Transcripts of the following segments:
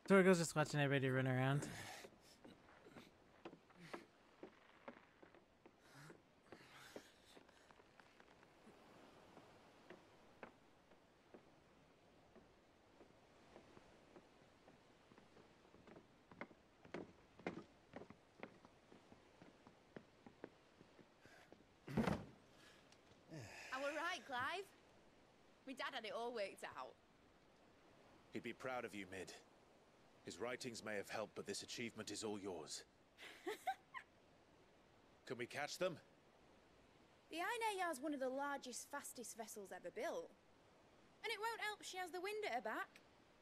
Torgo's just watching everybody run around. Clive? My dad had it all worked out. He'd be proud of you, Mid. His writings may have helped, but this achievement is all yours. Can we catch them? The Ainaya is one of the largest, fastest vessels ever built. And it won't help she has the wind at her back.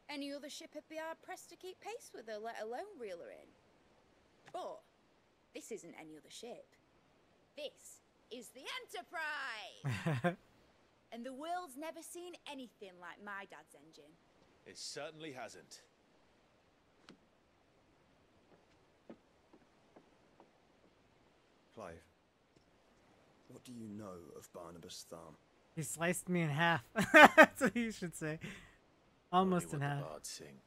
Any other ship would be hard-pressed to keep pace with her, let alone reel her in. But this isn't any other ship. This is the Enterprise! And the world's never seen anything like my dad's engine. It certainly hasn't. Clive, what do you know of Barnabas Thumb? He sliced me in half. That's what you should say. Almost in half. The bards sing.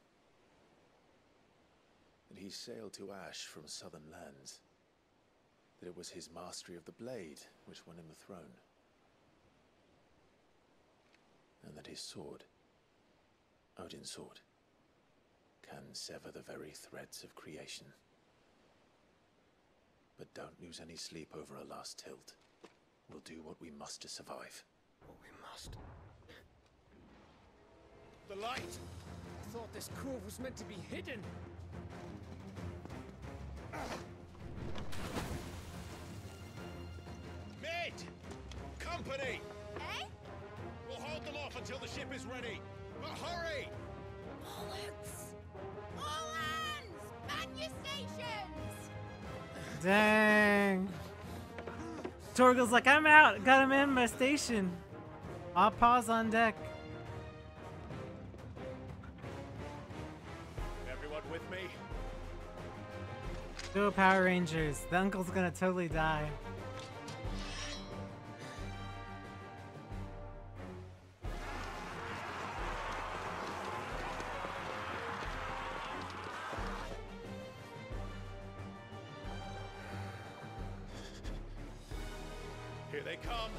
That he sailed to Ash from southern lands. That it was his mastery of the blade which won him the throne. And that his sword, Odin's sword, can sever the very threads of creation. But don't lose any sleep over a last tilt. We'll do what we must to survive. What we must. The light! I thought this cove was meant to be hidden. Mid! Company! Eh? We'll hold them off until the ship is ready. But hurry! Bollocks! All hands! Man your stations! Dang. Torgo's like, I'm out. Got him in my station. I'll pause on deck. Everyone with me? Go Power Rangers. The uncle's gonna totally die. Here they come.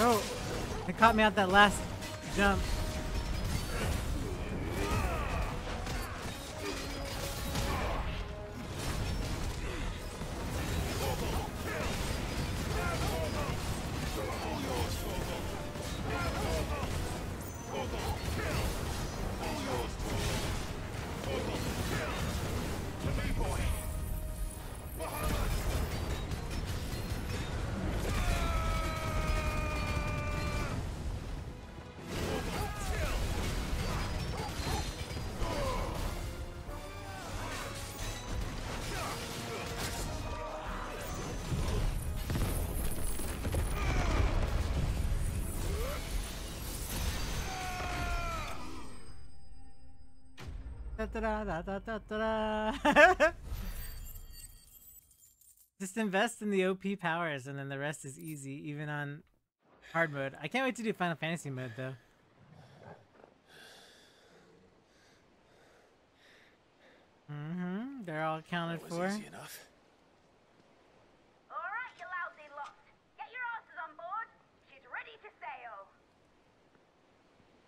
Oh, it caught me at that last jump. Da, da, da, da, da, da, da. Just invest in the OP powers and then the rest is easy, even on hard mode. I can't wait to do Final Fantasy mode though. They're all accounted That for. was easy enough. Alright, you lousy lot. Get your asses on board. She's ready to sail.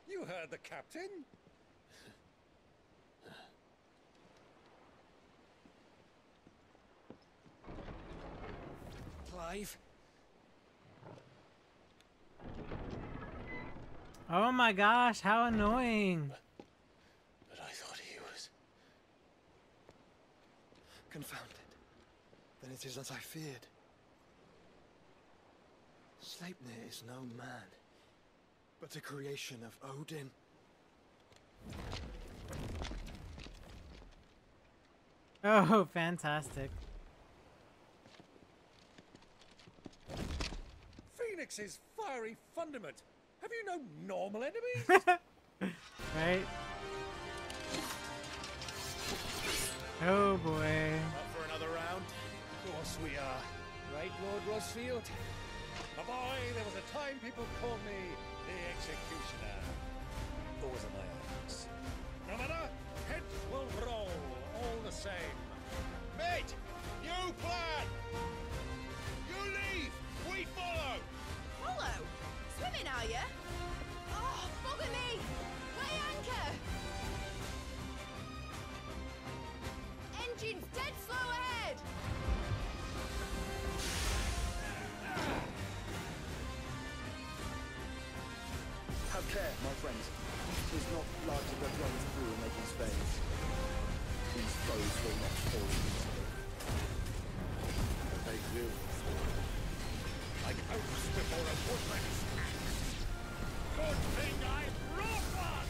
You heard the captain. Clive. Oh my gosh, how annoying. But I thought he was... Confounded. Then it is as I feared. Sleipnir is no man, but a creation of Odin. Oh, fantastic. Phoenix's fiery fundament. Have you no normal enemies? Right? Oh boy. Up for another round? Of course we are. Right, Lord Rosfield? My boy, there was a time people called me the Executioner. Always in my eyes. No matter, heads will roll, all the same. Mate, new plan! You leave, we follow! Follow? Swimming, are you? Oh, bugger me! Weigh anchor! Engine's dead slow ahead! Have care, my friends. It is not blood that runs through Megan's veins. These foes will not fall easily. But they will fall. Like oats before a woodman's axe. Good thing I brought one!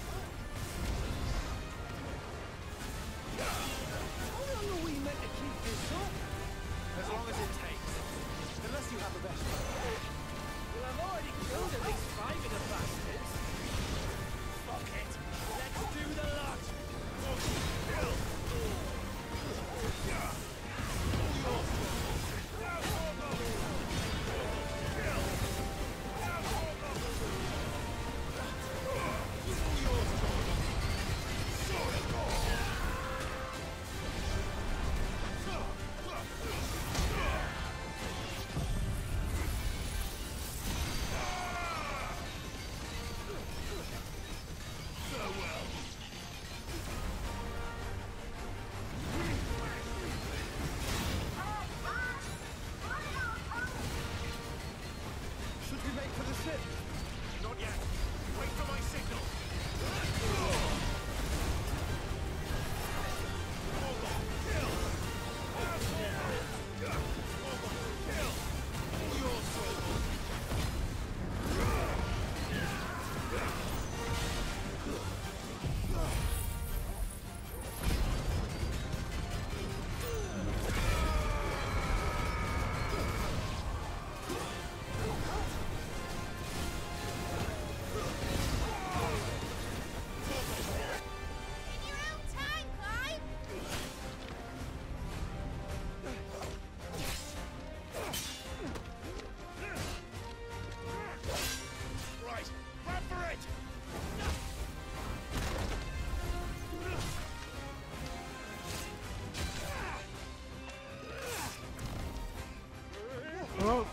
How long are we meant to keep this up? As long as it takes. Unless you have a better plan. Well, I've already killed at least 5 of the bastards. Fuck it. Let's do the lot. Should we make for the ship? Not yet. Wait for my signal. In your own time, Clive! Right. Grab for it. Oh.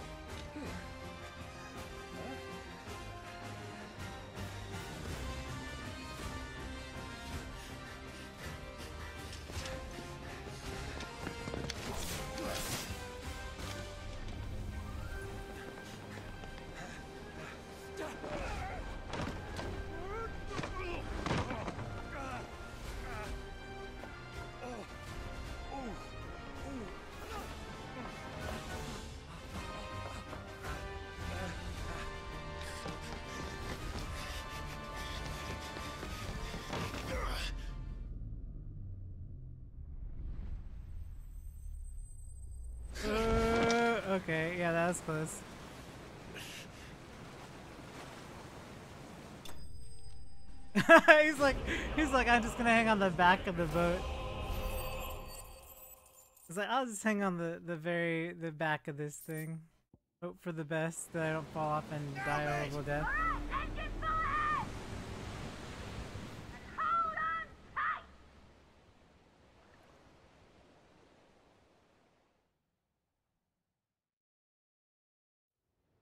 Okay, yeah, that was close. he's like, I'm just gonna hang on the back of the boat. He's like, I'll just hang on the back of this thing. Hope for the best that I don't fall off and die a horrible death. Alright, engine full ahead! And hold on tight!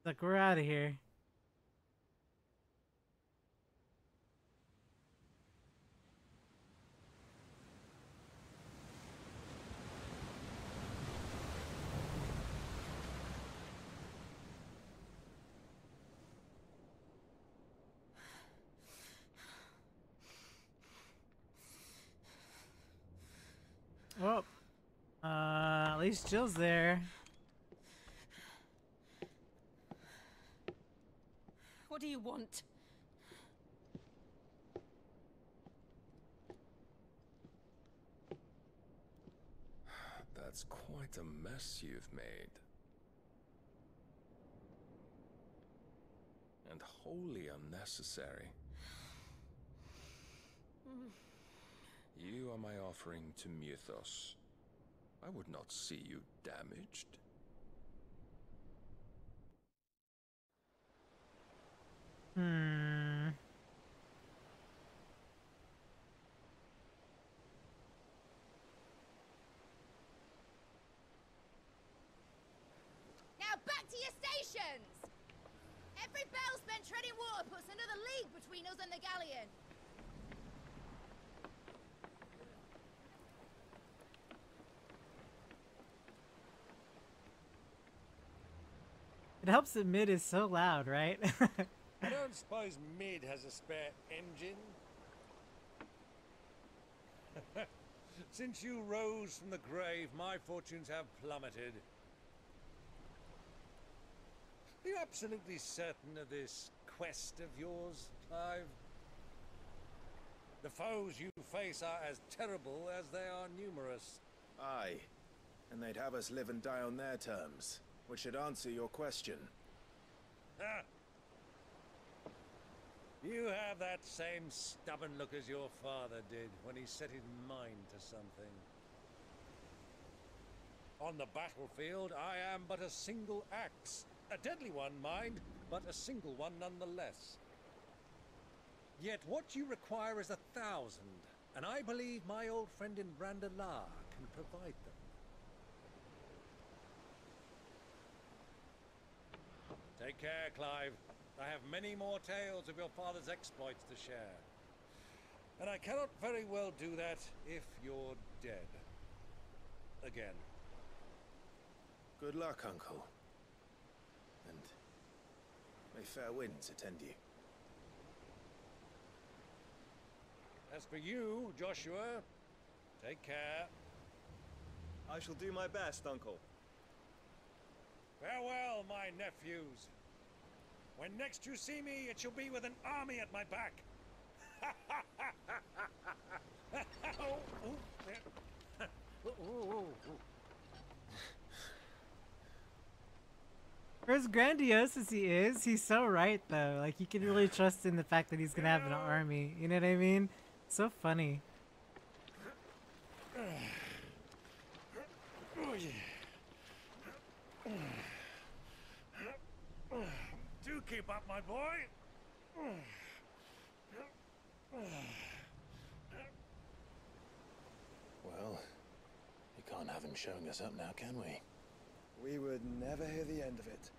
Like, we're out of here. Well, at least Jill's there. What do you want? That's quite a mess you've made. And wholly unnecessary. You are my offering to Mythos. I would not see you damaged. Now back to your stations! Every bell spent treading water puts another league between us and the galleon. It helps that mid is so loud, right? I don't suppose Mid has a spare engine? Since you rose from the grave, my fortunes have plummeted. Are you absolutely certain of this quest of yours, Clive? The foes you face are as terrible as they are numerous. Aye. And they'd have us live and die on their terms, which should answer your question. Ha! You have that same stubborn look as your father did when he set his mind to something. On the battlefield, I am but a single axe. A deadly one, mind, but a single one nonetheless. Yet what you require is 1,000, and I believe my old friend in Randalar can provide them. Take care, Clive. I have many more tales of your father's exploits to share. And I cannot very well do that if you're dead. Again. Good luck, Uncle. And may fair winds attend you. As for you, Joshua, take care. I shall do my best, Uncle. Farewell, my nephews. When next you see me, it shall be with an army at my back. For as grandiose as he is, he's so right though. Like, you can really trust in the fact that he's gonna have an army. You know what I mean? So funny. Do keep up, my boy. Well, we can't have him showing us up now, can we? We would never hear the end of it.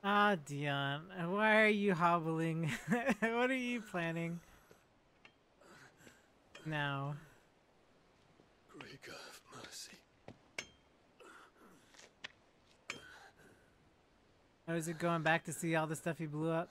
Ah, Dion, why are you hobbling? What are you planning now? Great God of mercy. Or is it going back to see all the stuff he blew up?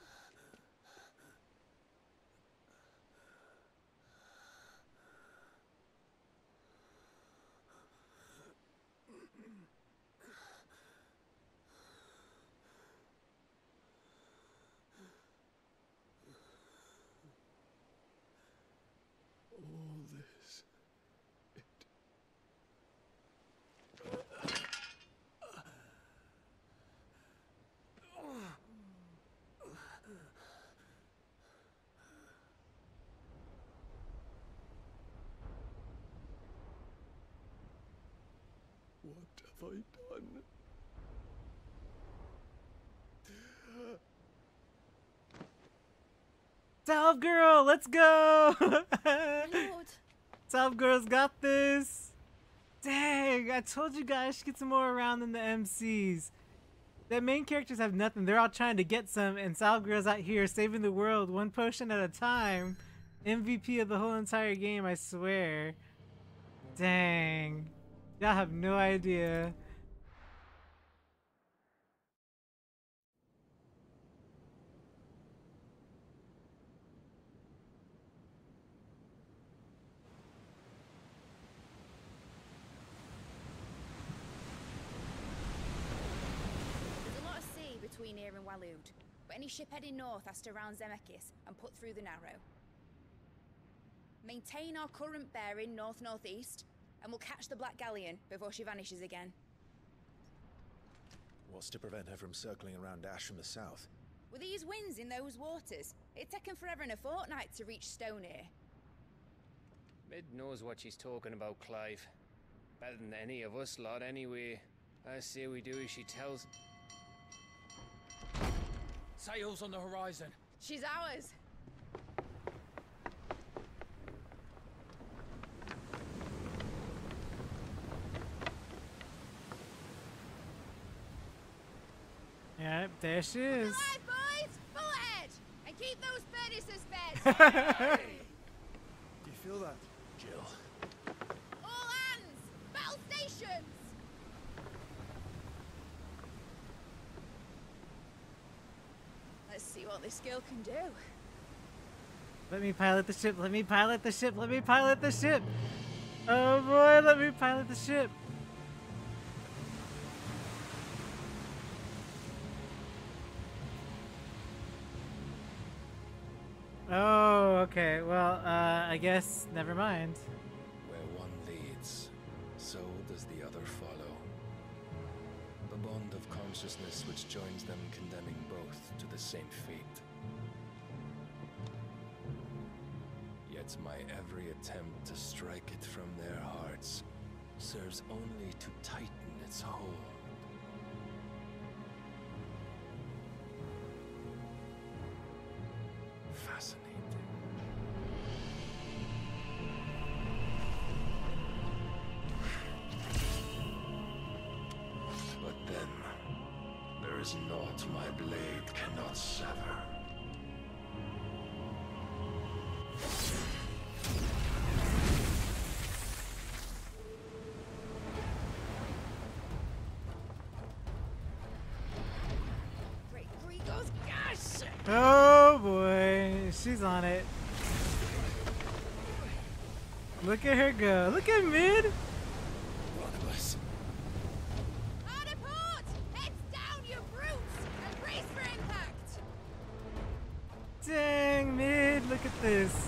have I done? Salve girl, let's go! Lord. Salve girl's got this. Dang, I told you guys she gets more around than the MCs. The main characters have nothing. They're all trying to get some, and Salve girl's out here saving the world one potion at a time. MVP of the whole entire game, I swear. Dang. Y'all have no idea. Between here and Waloed, but any ship heading north has to round Zemeckis and put through the Narrow. Maintain our current bearing north-northeast, and we'll catch the Black Galleon before she vanishes again. What's to prevent her from circling around Ash from the south? With these winds in those waters, it'd taken forever and a fortnight to reach Stonehir. Mid knows what she's talking about, Clive. Better than any of us lot, anyway. I say we do as she tells. Sails on the horizon. She's ours. Yep, there she is. Alive, boys! Full ahead! And keep those furnaces fed! Do you feel that? Jill. All hands! Battle stations! Let's see what this girl can do. Let me pilot the ship, let me pilot the ship, let me pilot the ship! Oh boy, let me pilot the ship! Oh, okay, well, I guess, never mind. Where one leads, so does the other follow. The bond of consciousness which joins them condemning both to the same fate. Yet my every attempt to strike it from their hearts serves only to tighten its hold. Fascinating. But then, there is naught my blade cannot sever. Great Grigos, gosh! Oh boy, she's on it. Look at her go. Look at Mid. Barnabas. Hard a port! Heads down, you brutes! And brace for impact! Dang, Mid, look at this.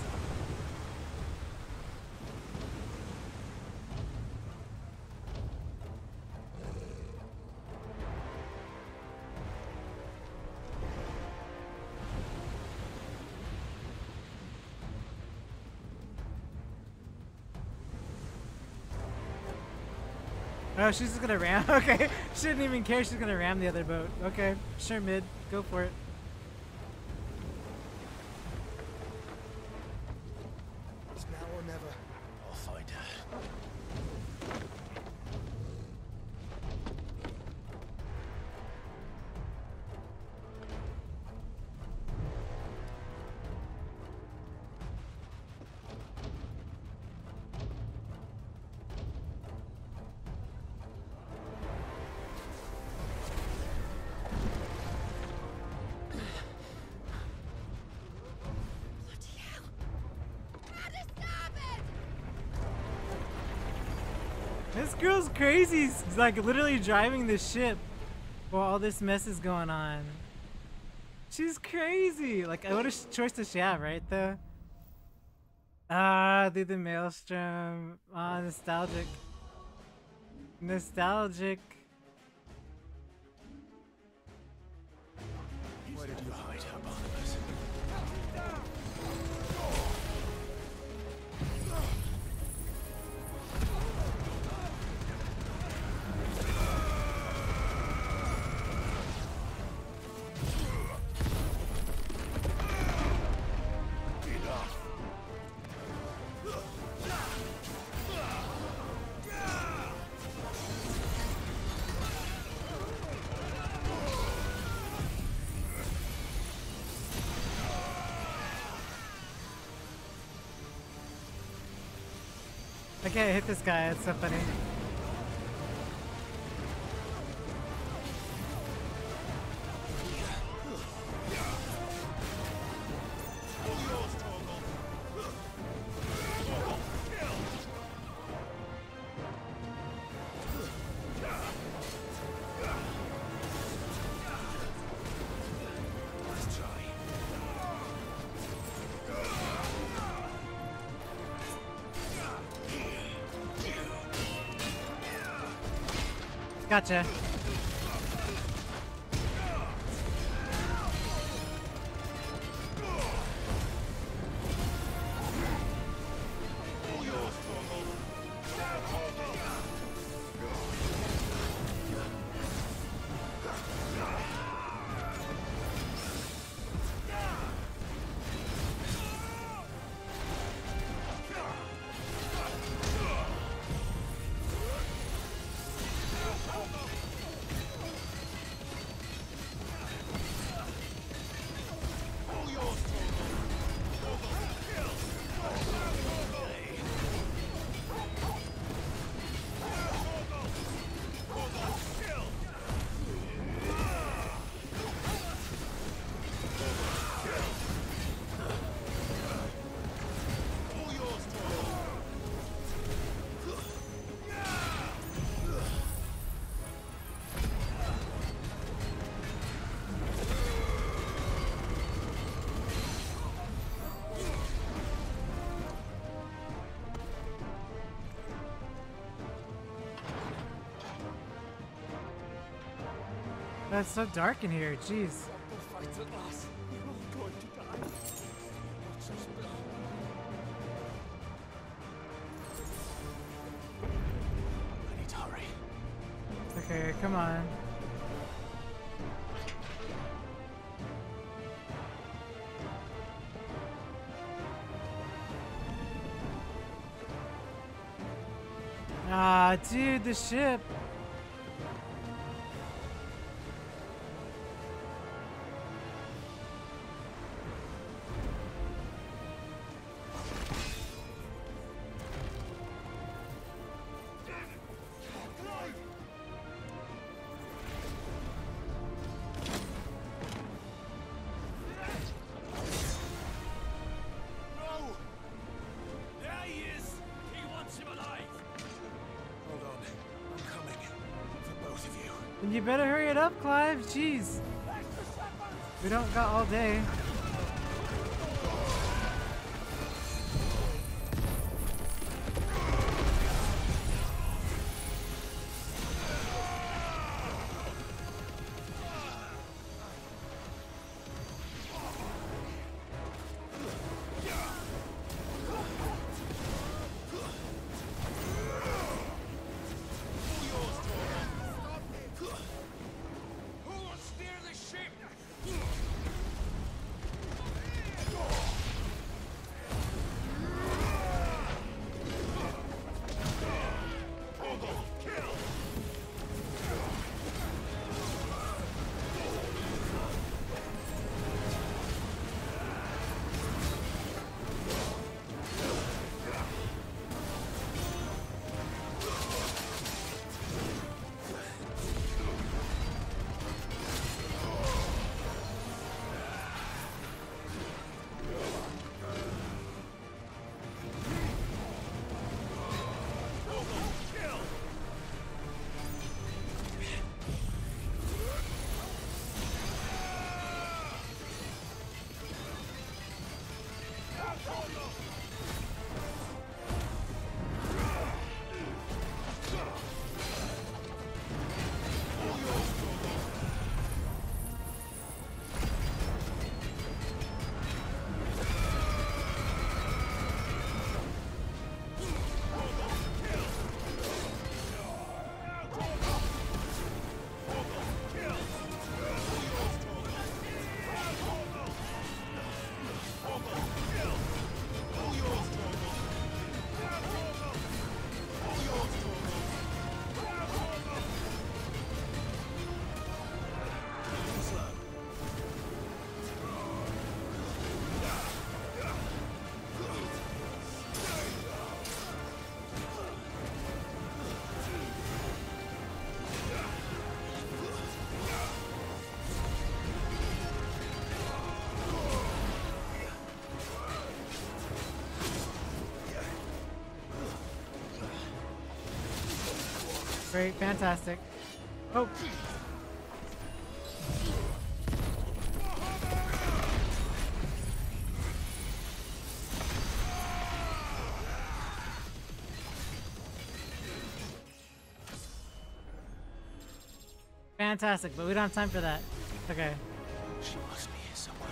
Oh, she's just gonna ram. Okay, she didn't even care. She's gonna ram the other boat. Okay, sure, Mid, go for it. It's now or never. I'll find her. Bloody hell! How to stop it! This girl's crazy. She's like literally driving the ship while all this mess is going on. She's crazy. Like, what a choice does she have, right? Though. Ah, through the maelstrom. Ah, nostalgic. Nostalgic. Where did you hide her, Barnabas? I can't hit this guy. It's so funny. Gotcha. It's so dark in here, jeez. Fight at last. We're all going to die. Watch us, Bill. I need to hurry. Okay, come on. Ah, dude, the ship. You better hurry it up, Clive. Jeez. We don't got all day. Great, fantastic. Oh. Fantastic, but we don't have time for that. Okay. She must be here somewhere.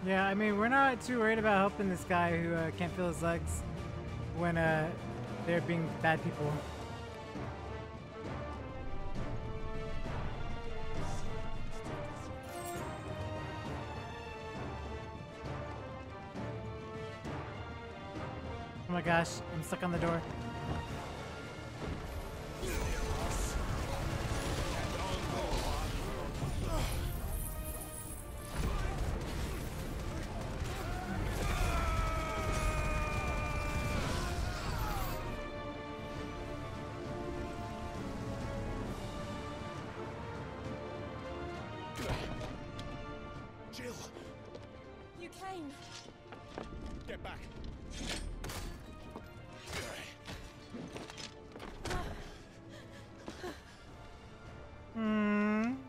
Yeah, I mean, we're not too worried about helping this guy who can't feel his legs when they're being bad people. Oh my gosh, I'm stuck on the door. Jill! You came. Get back!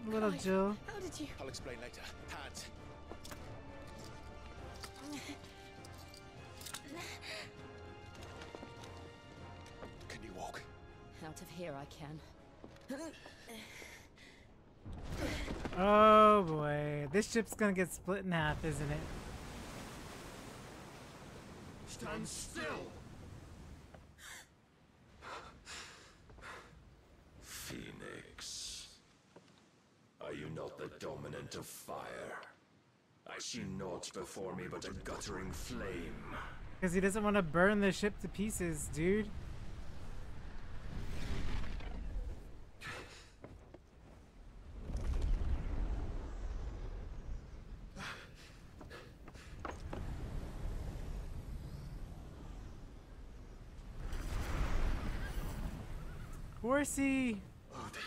Little Jill. How did you? I'll explain later. Hands. Can you walk? Out of here I can. Oh boy, this ship's gonna get split in half, isn't it? Stand still! Phoenix. Are you not the dominant of fire? I see naught before me but a guttering flame. Because he doesn't want to burn the ship to pieces, dude. Horsey! Odin.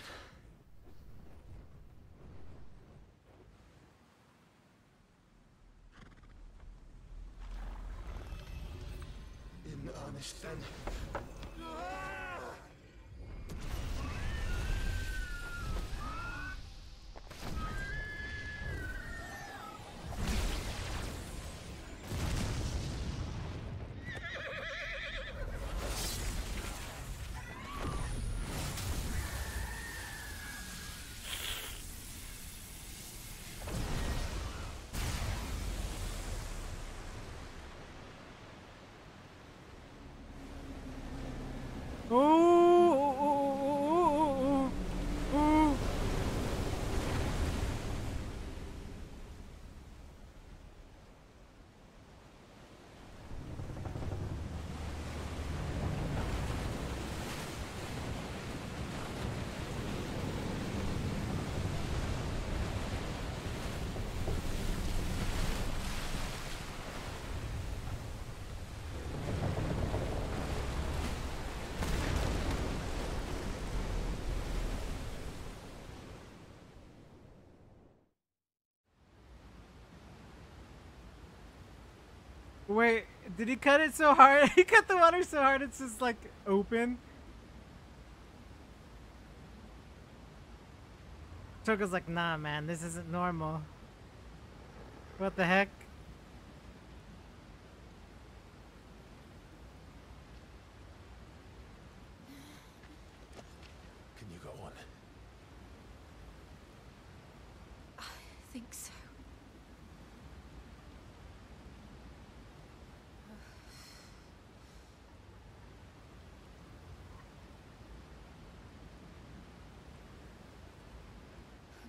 In earnest then. Wait, did he cut it so hard? He cut the water so hard it's just like open. Choco's like, nah man, this isn't normal. What the heck? Can you go on? I think so.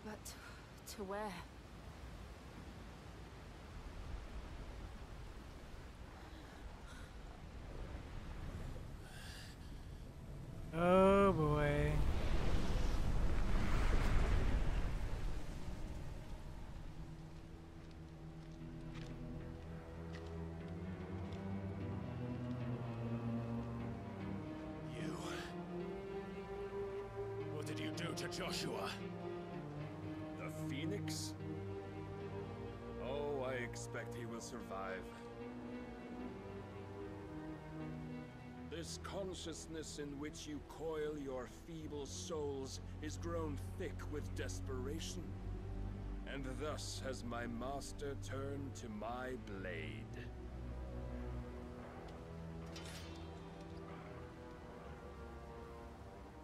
But to where? Oh boy. Joshua. The Phoenix? Oh, I expect he will survive. This consciousness in which you coil your feeble souls is grown thick with desperation. And thus has my master turned to my blade.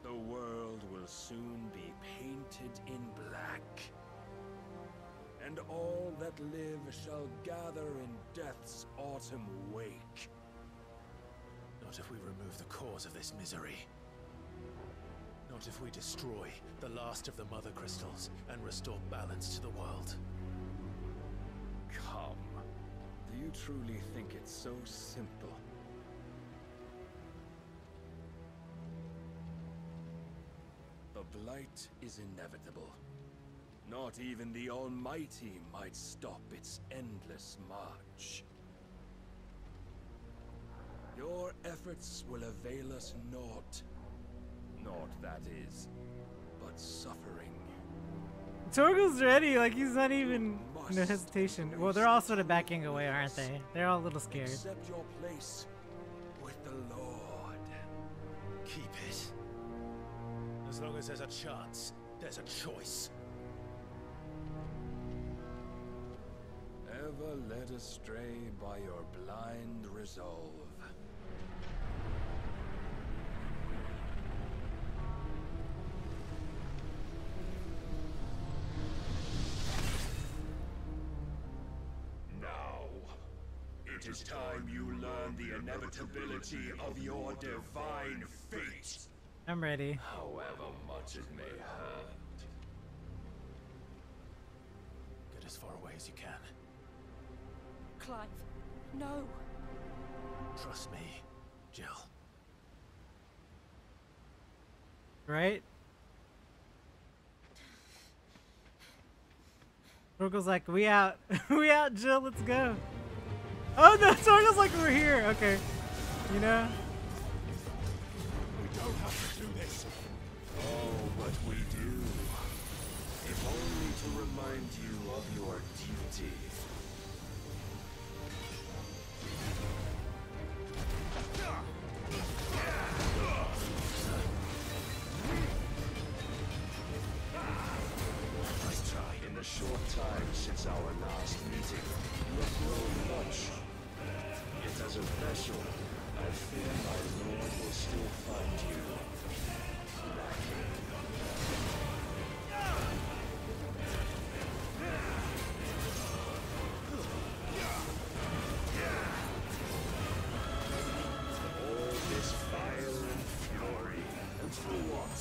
The world will soon be painted in black. And all that live shall gather in death's autumn wake. Not if we remove the cause of this misery. Not if we destroy the last of the Mother Crystals and restore balance to the world. Come. Do you truly think it's so simple? The blight is inevitable. Not even the Almighty might stop its endless march. Your efforts will avail us naught. Naught, that is, but suffering. Torgal's ready, like he's not even no hesitation. Well, they're all sort of backing away, aren't they? They're all a little scared. Accept your place with the Lord. Keep it. As long as there's a chance, there's a choice. Ever led astray by your blind resolve. It is time you learn the inevitability of your divine fate. I'm ready. However much it may hurt. Get as far away as you can. Clive, no. Trust me, Jill. Right? Torgal's like, we out. We out, Jill, let's go. Oh no, Torgal's like, we're here. Okay. You know? We don't have to do this. Oh, but we do. If only to remind you of your duty. Nice try. In the short time since our last meeting, you have grown much. Yet as a vessel, I fear my Lord will still find you lacking. All this fire and fury, and for what?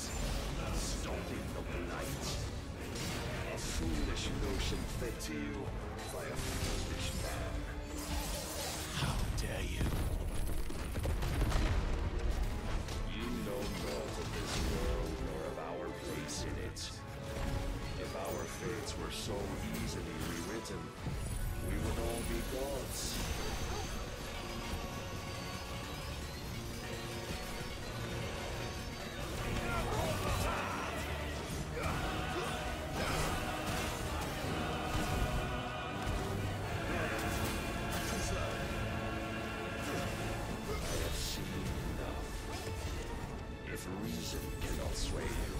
Stopping the blight. A foolish notion fed to you by a foolish man. How dare you? You know naught of this world nor of our place in it. If our fates were so easily rewritten, we would all be gods. Reason cannot sway you.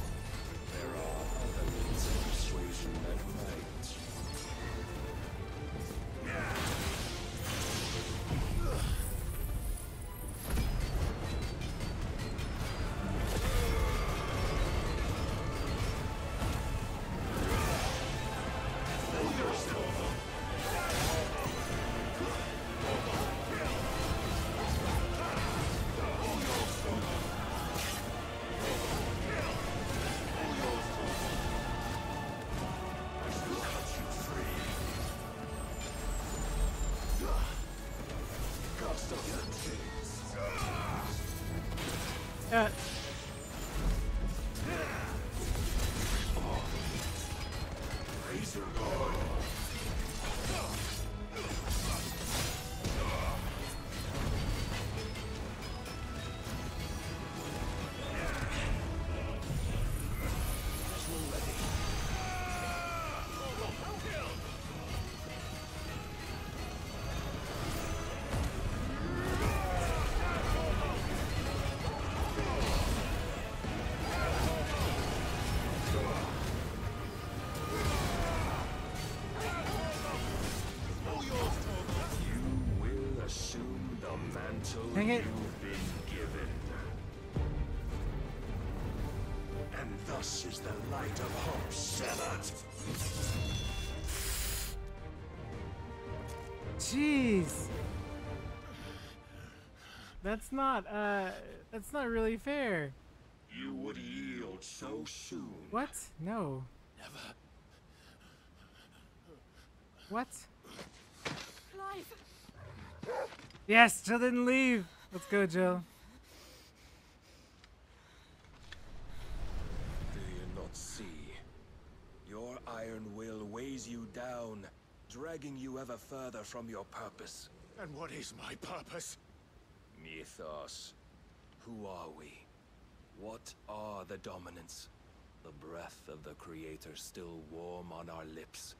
There are other means of persuasion that might. hit. You've been given. And thus is the light of hope severed. Jeez. That's not really fair. You would yield so soon. What? No. Never. What? Clive! Yes, Jill didn't leave. Let's go, Jill. Do you not see? Your iron will weighs you down, dragging you ever further from your purpose. And what is my purpose? Mythos. Who are we? What are the dominants? The breath of the Creator still warm on our lips.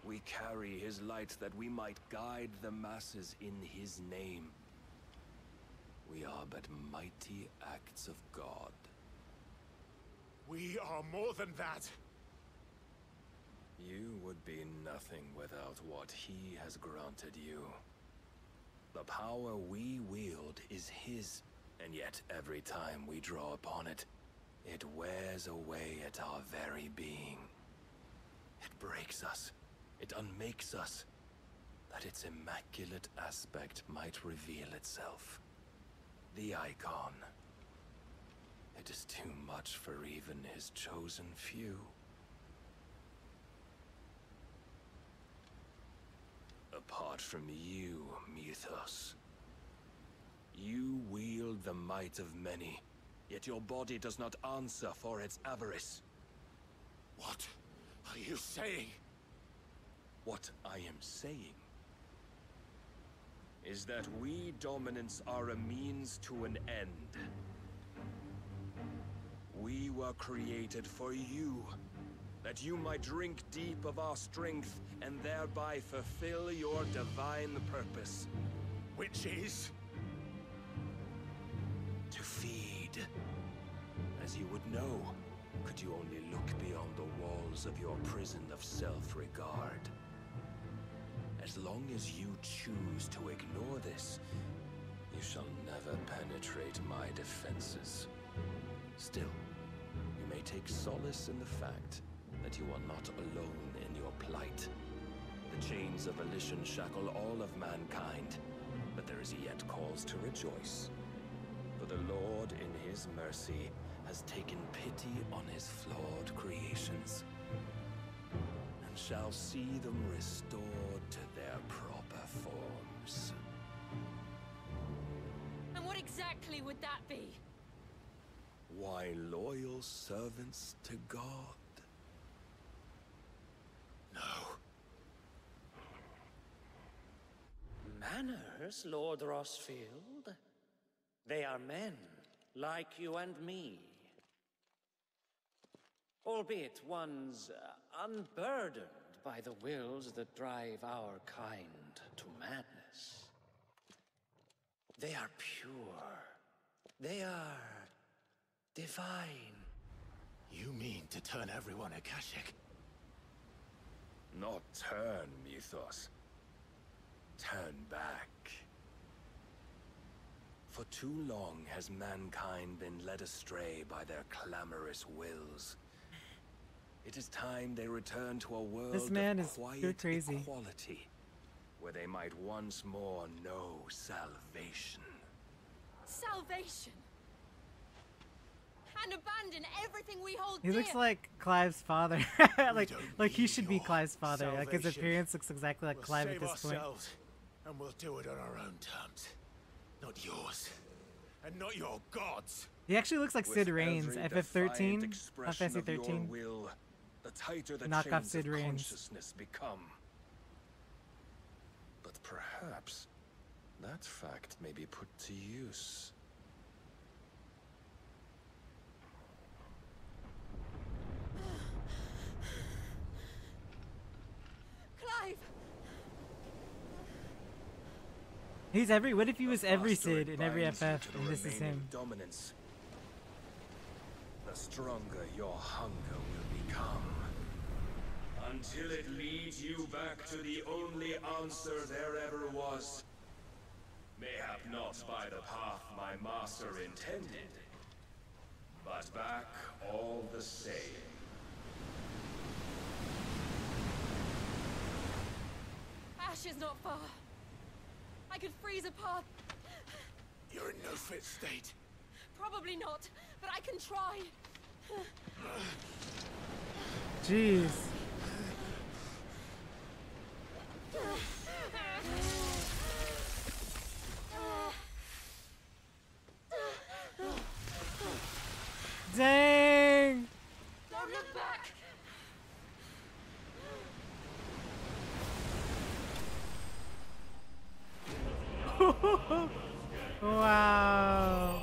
We carry his light that we might guide the masses in his name. We are but mighty acts of God. We are more than that. You would be nothing without what he has granted you. The power we wield is his, and yet every time we draw upon it, it wears away at our very being. It breaks us. It unmakes us, that its immaculate aspect might reveal itself. The icon. It is too much for even his chosen few. Apart from you, Mythos. You wield the might of many, yet your body does not answer for its avarice. What are you saying? What I am saying is that we dominants are a means to an end. We were created for you, that you might drink deep of our strength and thereby fulfill your divine purpose. Which is? To feed. As you would know, could you only look beyond the walls of your prison of self-regard. As long as you choose to ignore this, you shall never penetrate my defenses. Still, you may take solace in the fact that you are not alone in your plight. The chains of volition shackle all of mankind, but there is yet cause to rejoice. For the Lord, in his mercy, has taken pity on his flawed creations, and shall see them restored to their proper forms. And what exactly would that be? Why, loyal servants to God. No. Manners, Lord Rossfield? They are men, like you and me. Albeit ones unburdened by the wills that drive our kind to madness. They are pure. They are divine. You mean to turn everyone Akashic? Not turn, Mythos. Turn back. For too long has mankind been led astray by their clamorous wills. It is time they return to a world This man of is quiet crazy. equality, where they might once more know salvation. Salvation. And abandon everything we hold He dear. looks like Clive's father. like he should be Clive's father. Like his salvation. appearance looks exactly like We'll Clive save at this point. ourselves, and we'll do it on our own terms. Not yours. And not your gods. He actually looks like With Sid Reigns, every FF13, defiant expression FSC of your 13. will, the tighter the Knock off chains Sid of Reigns. consciousness become. But perhaps that fact may be put to use. Clive! He's every. What if he was every faster it Sid in every binds you FF, to the and this is remaining him? Dominance, the stronger your hunger will become. Until it leads you back to the only answer there ever was. Mayhap not by the path my master intended, but back all the same. Ash is not far. I could freeze a path. You're in no fit state. Probably not, but I can try. Jeez. Dang! Don't look back! Wow.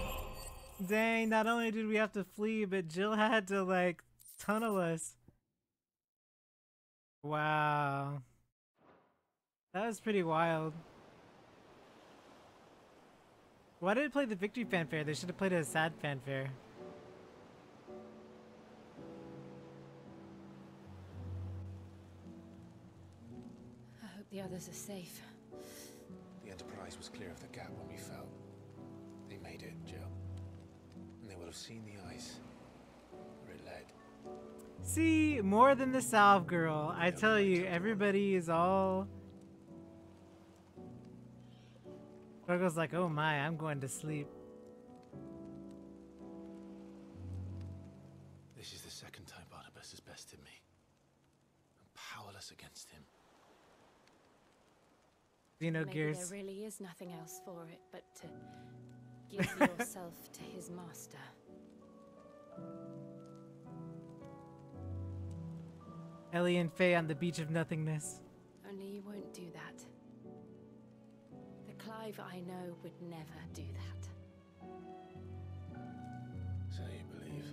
Dang, not only did we have to flee, but Jill had to, like, tunnel us. Wow. That was pretty wild. Why did it play the victory fanfare? They should have played a sad fanfare. I hope the others are safe. The Enterprise was clear of the gap when we fell. They made it, Jill. And they will have seen the ice where it led. See, more than the Salve girl. I tell you, everybody is all... Virgo's like, oh my, I'm going to sleep. This is the second time Barnabas has bested me. I'm powerless against him. Maybe Gears. there really is nothing else for it but to give yourself to his master. Ellie and Faye on the beach of nothingness. Only you won't do that. The Clive I know would never do that. So you believe?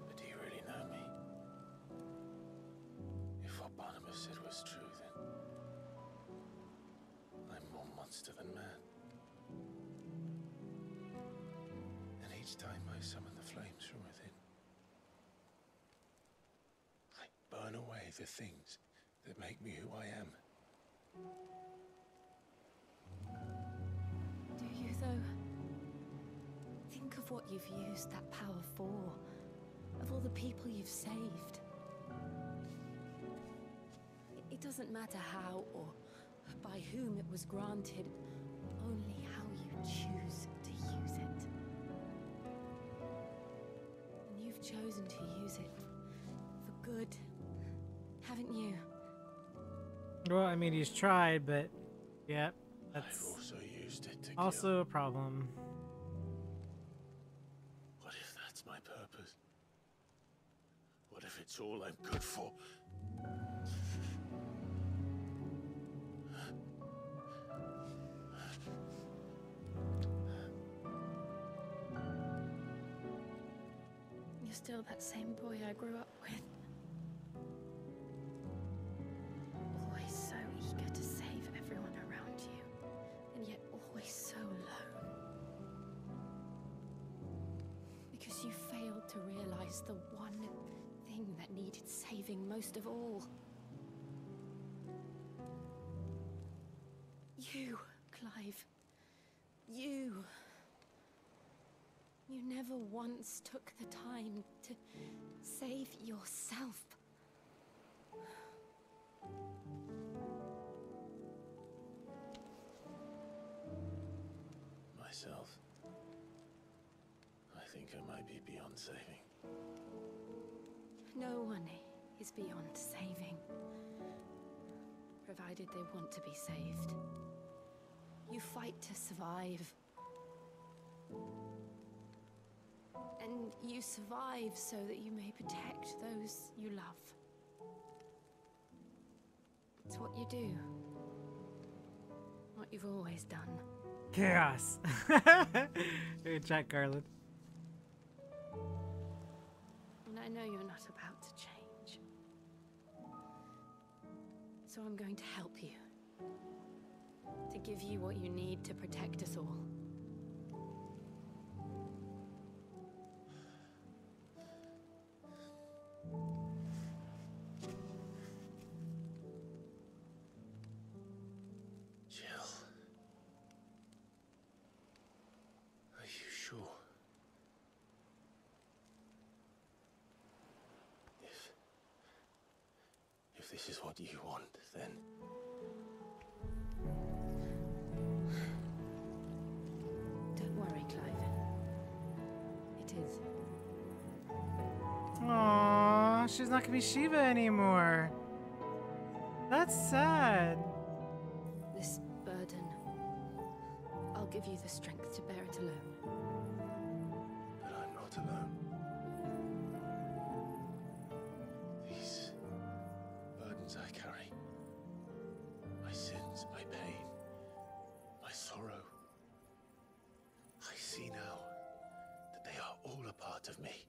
But do you really know me? If what Barnabas said was true, then I'm more monster than man. And each time I summon the flames from within, I burn away the things that make me who I am. Do you, though? Think of what you've used that power for. Of all the people you've saved. It doesn't matter how or by whom it was granted, only how you choose to use it. And you've chosen to use it for good, haven't you? Well, I mean, he's tried, but yeah, that's I've also used it to also kill. a problem. What if that's my purpose? What if it's all I'm good for? You're still that same boy I grew up with. Always so eager to save everyone around you, and yet always so alone. Because you failed to realize the one thing that needed saving most of all. You, Clive. You. You never once took the time to save yourself. Myself. I think I might be beyond saving. No one is beyond saving, provided they want to be saved. You fight to survive. And you survive so that you may protect those you love. It's what you do. What you've always done. Chaos. Good chat, Garland. And I know you're not about to change. So I'm going to help you. To give you what you need to protect us all. Jill. this is what you want, then... Don't worry, Clive. It is. Aww, she's not gonna be Shiva anymore. That's sad. This burden, I'll give you the strength to bear it alone. But I'm not alone. These burdens I carry, my sins, my pain, my sorrow, I see now that they are all a part of me.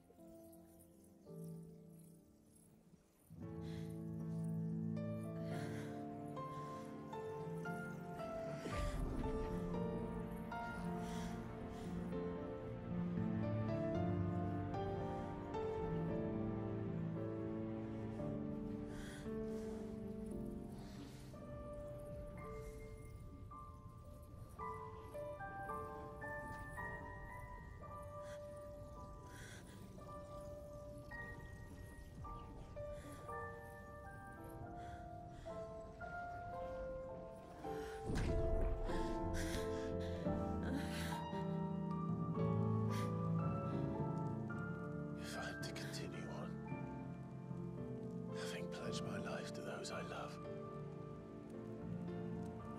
If I'm to continue on, having pledged my life to those I love,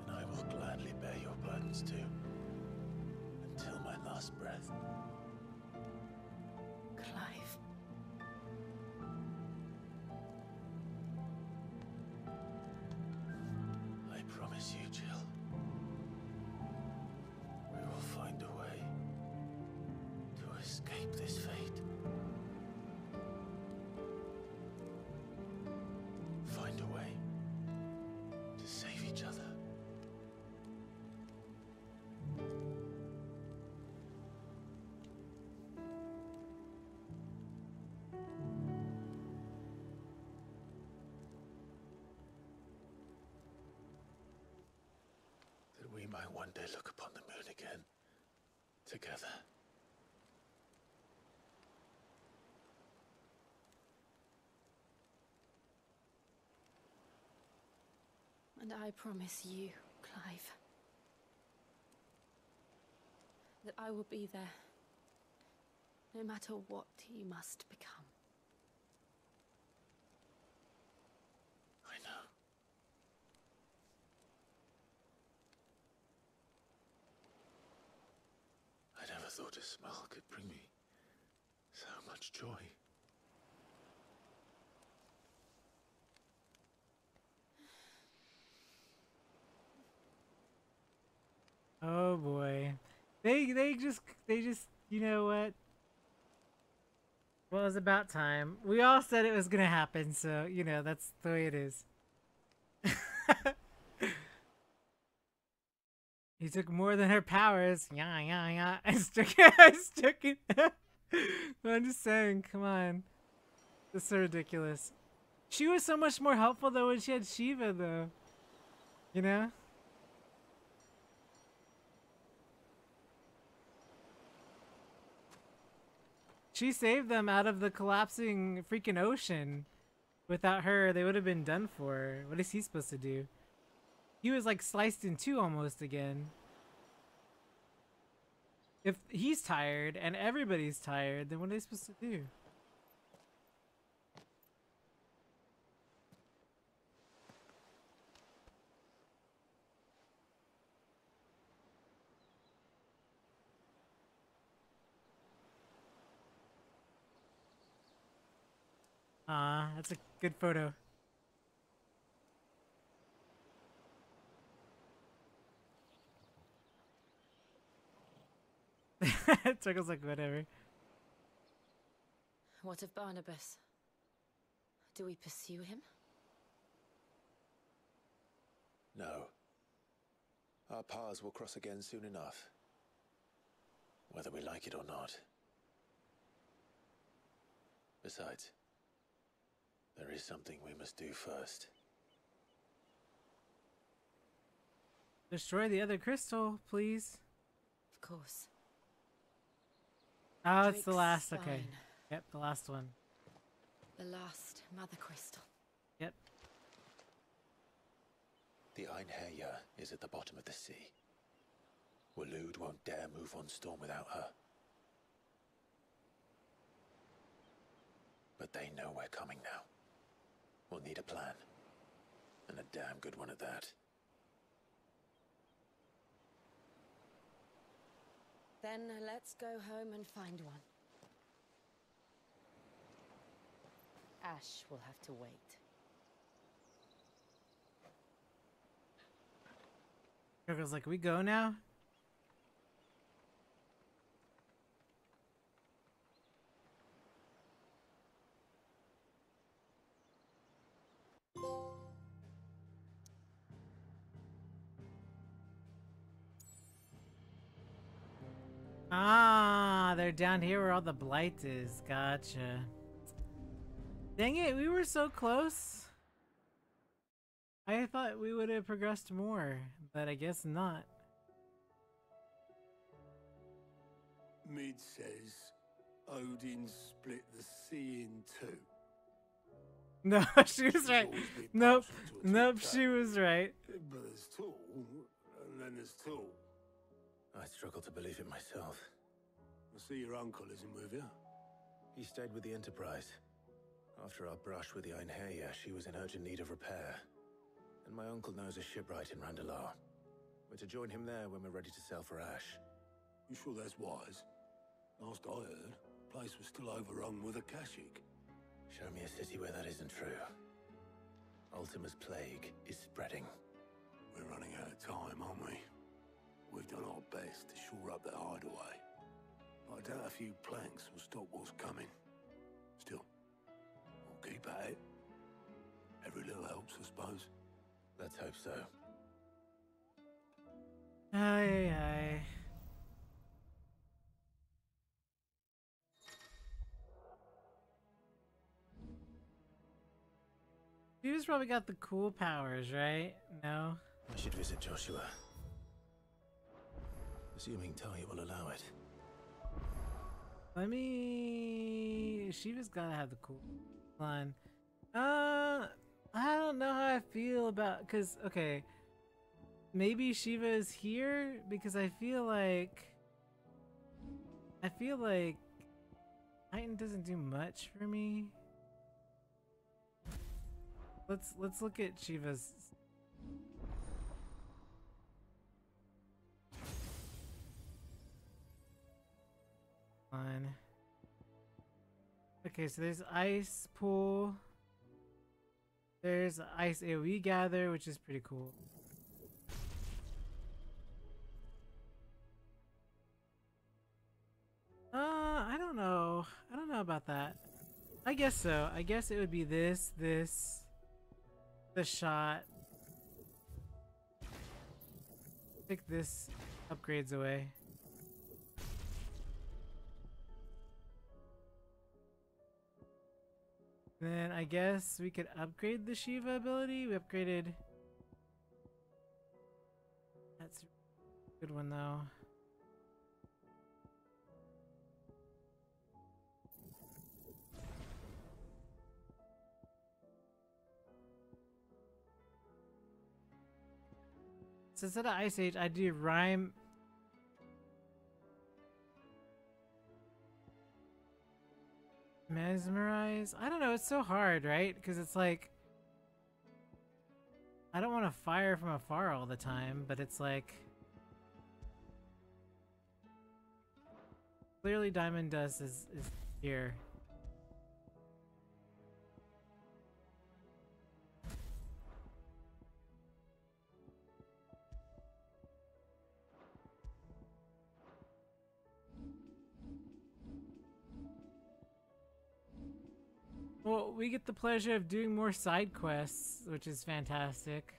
then I will gladly bear your burdens too, until my last breath. Clive. I promise you, Jill, we will find a way to escape this fate. Find a way to save each other. That we might one day look upon the moon again, together. And I promise you, Clive, that I will be there, no matter what you must become. I know. I never thought a smile could bring me so much joy. Oh boy. They just you know what? Well, it was about time. We all said it was gonna happen, so you know that's the way it is. He took more than her powers. Yeah, yeah, yeah. I took it. But I'm just saying, come on. This is so ridiculous. She was so much more helpful though when she had Shiva though. You know? She saved them out of the collapsing freaking ocean. Without her, they would have been done for. What is he supposed to do? He was like sliced in two almost again. If he's tired and everybody's tired, then what are they supposed to do? That's a good photo. Chuckles like whatever. What of Barnabas? Do we pursue him? No. Our paths will cross again soon enough. Whether we like it or not. Besides, there is something we must do first. Destroy the other crystal, please. Of course. Oh, it's the Drake's last. Okay. spine. Yep, the last one. The last mother crystal. Yep. The Einherjar is at the bottom of the sea. Waloed won't dare move on Storm without her. But they know we're coming now. We'll need a plan. And a damn good one at that. Then let's go home and find one. Ash will have to wait. Kirkle's like, we go now? Ah, they're down here where all the blight is. Gotcha. Dang it, we were so close. I thought we would have progressed more, but I guess not. Mid says Odin split the sea in two. No, she was right. Nope, nope, she was right. But there's two, and then there's two. I struggle to believe it myself. I see your uncle isn't with you. He stayed with the Enterprise. After our brush with the Einherjar, she was in urgent need of repair. And my uncle knows a shipwright in Randalar. We're to join him there when we're ready to sail for Ash. You sure that's wise? Last I heard, the place was still overrun with Akashic. Show me a city where that isn't true. Ultima's plague is spreading. We're running out of time, aren't we? We've done our best to shore up that hideaway. But I doubt a few planks will stop what's coming. Still, we'll keep at it. Every little helps, I suppose. Let's hope so. Aye, aye. She's probably got the cool powers, right? No? I should visit Joshua. Assuming Talia will allow it. Let me... Shiva's gotta have the cool line. I don't know how I feel about... Because, okay. Maybe Shiva is here? Because I feel like... Titan doesn't do much for me. Let's look at Shiva's... line. Okay, so there's ice pool. There's ice AoE gather, which is pretty cool. I don't know. I don't know about that. I guess so. I guess it would be this, the shot. Take this upgrades away. Then I guess we could upgrade the Shiva ability. We upgraded. That's a good one though. So instead of Ice Age, I do Rhyme. Mesmerize? I don't know, it's so hard, right? Because it's like... I don't want to fire from afar all the time, but it's like... Clearly Diamond Dust is here. Well, we get the pleasure of doing more side quests, which is fantastic.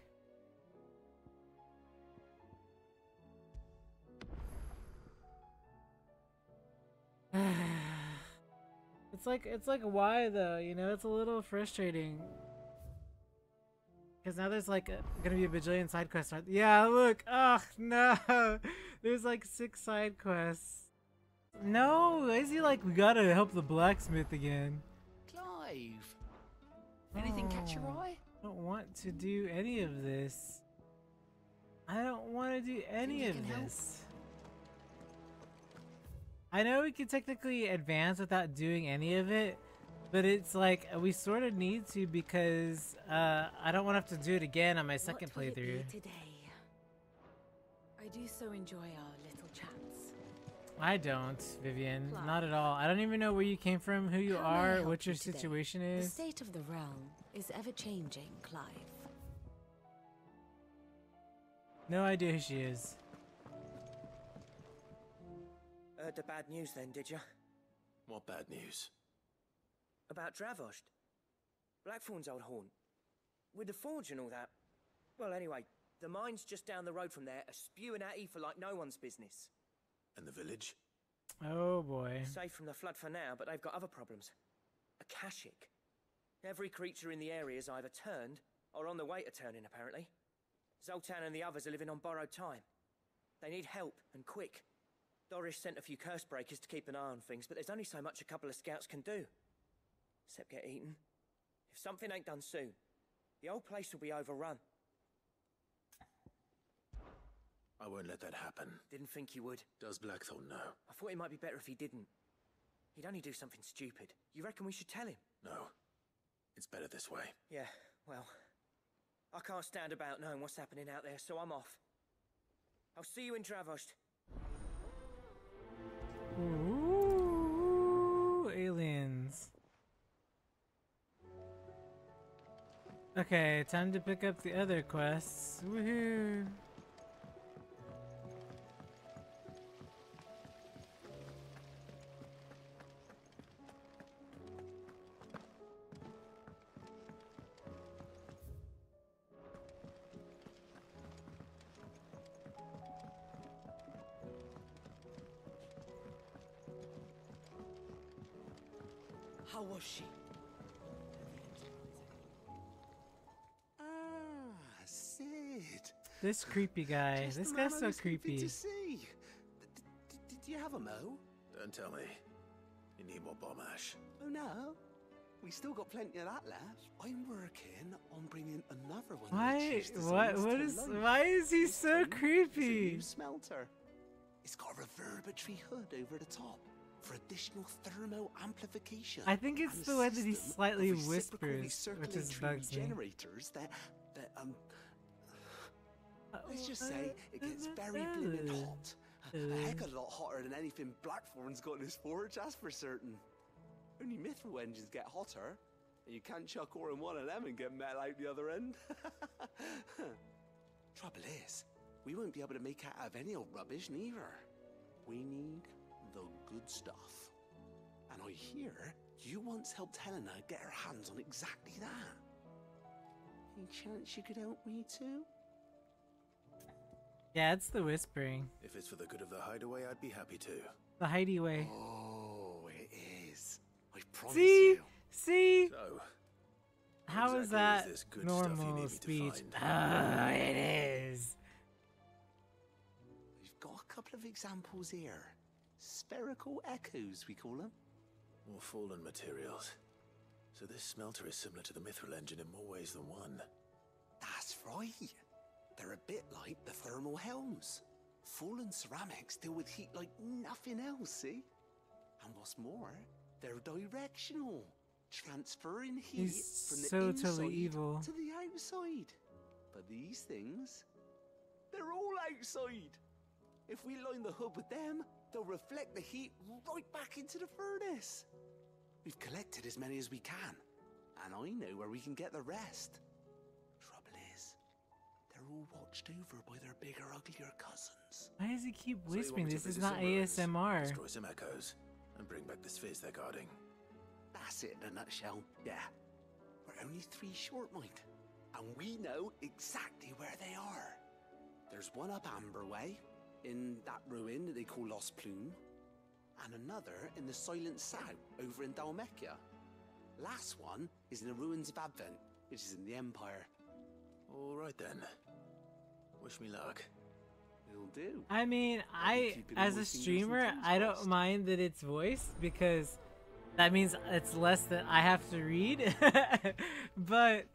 It's like why though, you know, it's a little frustrating. Cause now there's like gonna be a bajillion side quests. Yeah, look, oh no, there's like 6 side quests. No, is he like, we gotta help the blacksmith again? Clive, anything catch your eye? I don't want to do any of this. I don't want to do any you of can help? this. I know we can technically advance without doing any of it, but it's like we sort of need to because I don't want to have to do it again on my second What will it be playthrough. today? I do so enjoy our little chats. I don't, Vivian. Clive. Not at all. I don't even know where you came from, who you How may I are, help what your you today? situation The is. state of the realm is ever changing, Clive. No idea who she is. Heard the bad news then, did ya? What bad news? About Dravost. Blackthorn's old haunt. With the forge and all that. Well, anyway, the mine's just down the road from there are spewing out ether like no one's business. And the village? Oh boy. Safe from the flood for now, but they've got other problems. Akashic. Every creature in the area is either turned or on the way to turning, apparently. Zoltan and the others are living on borrowed time. They need help, and quick. Doris sent a few curse breakers to keep an eye on things, but there's only so much a couple of scouts can do. Except get eaten. If something ain't done soon, the old place will be overrun. I won't let that happen. Didn't think you would. Does Blackthorn know? I thought it might be better if he didn't. He'd only do something stupid. You reckon we should tell him? No. It's better this way. Yeah, well, I can't stand about knowing what's happening out there, so I'm off. I'll see you in Dravost. Ooh, aliens. Okay, time to pick up the other quests. Woohoo! How was she? Ah, Sid. This creepy guy. Just This the man guy's I so was hoping creepy. to see. Did you have a mo? Don't tell me. You need more bomb ash. Oh no. We still got plenty of that left. I'm working on bringing another one. Why? Why is he so creepy? New smelter. It's got a reverberatory hood over the top for additional thermo amplification. I think it's and the a way that he system of slightly reciprocally whispers, which is circulatory bugs me. generators that let's just say it gets very blimmin' hot. A heck of a lot hotter than anything Blackthorn's got in his forge, that's for certain. Only mithril engines get hotter, and you can't chuck ore in one of them and get metal out the other end. Trouble is, we won't be able to make out of any old rubbish neither. We need the good stuff. And I hear you once helped Helena get her hands on exactly that. Any chance you could help me too? Yeah, it's the whispering. If it's for the good of the hideaway, I'd be happy to. The Heidi way. Oh, it is. I promise See? you. See? So, how is exactly that is this good stuff you normal need me to speech? find? It is. We've got a couple of examples here. Spherical echoes, we call them. More fallen materials. So this smelter is similar to the mithril engine in more ways than one. That's right. They're a bit like the thermal helms. Fallen ceramics deal with heat like nothing else, see? And what's more, they're directional, transferring heat He's from the so inside totally evil. to the outside. But these things, they're all outside. If we line the hood with them, they'll reflect the heat right back into the furnace. We've collected as many as we can, and I know where we can get the rest. Trouble is, they're all watched over by their bigger, uglier cousins. Why does he keep So you want whispering? me to This is visit not some ruins, ASMR. Destroy some echoes, and bring back the spheres they're guarding. That's it in a nutshell, yeah. We're only 3 short, mind, and we know exactly where they are. There's one up Amber Way, in that ruin that they call Lost Plume, and another in the Silent South, over in Dalmekia. Last one is in the ruins of Advent, which is in the Empire. All right then. Wish me luck. It'll do. I mean, as a streamer, I don't mind that it's voiced because that means it's less that I have to read. But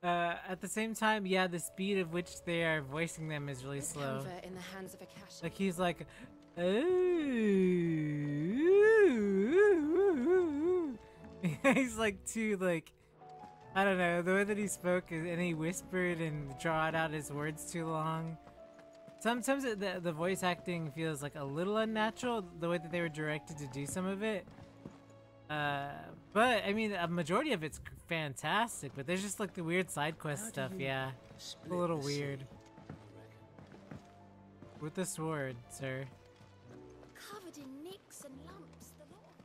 At the same time, yeah, the speed of which they are voicing them is really slow. Canva in the hands of Akasha. Like he's like, ooh. He's like too like, I don't know, the way that he spoke and he whispered and drawed out his words too long. Sometimes the voice acting feels like a little unnatural, the way that they were directed to do some of it. But I mean, a majority of it's fantastic, but there's just like the weird side quest stuff, yeah. A little weird. With the sword, sir. Covered in nicks and lumps, the lot.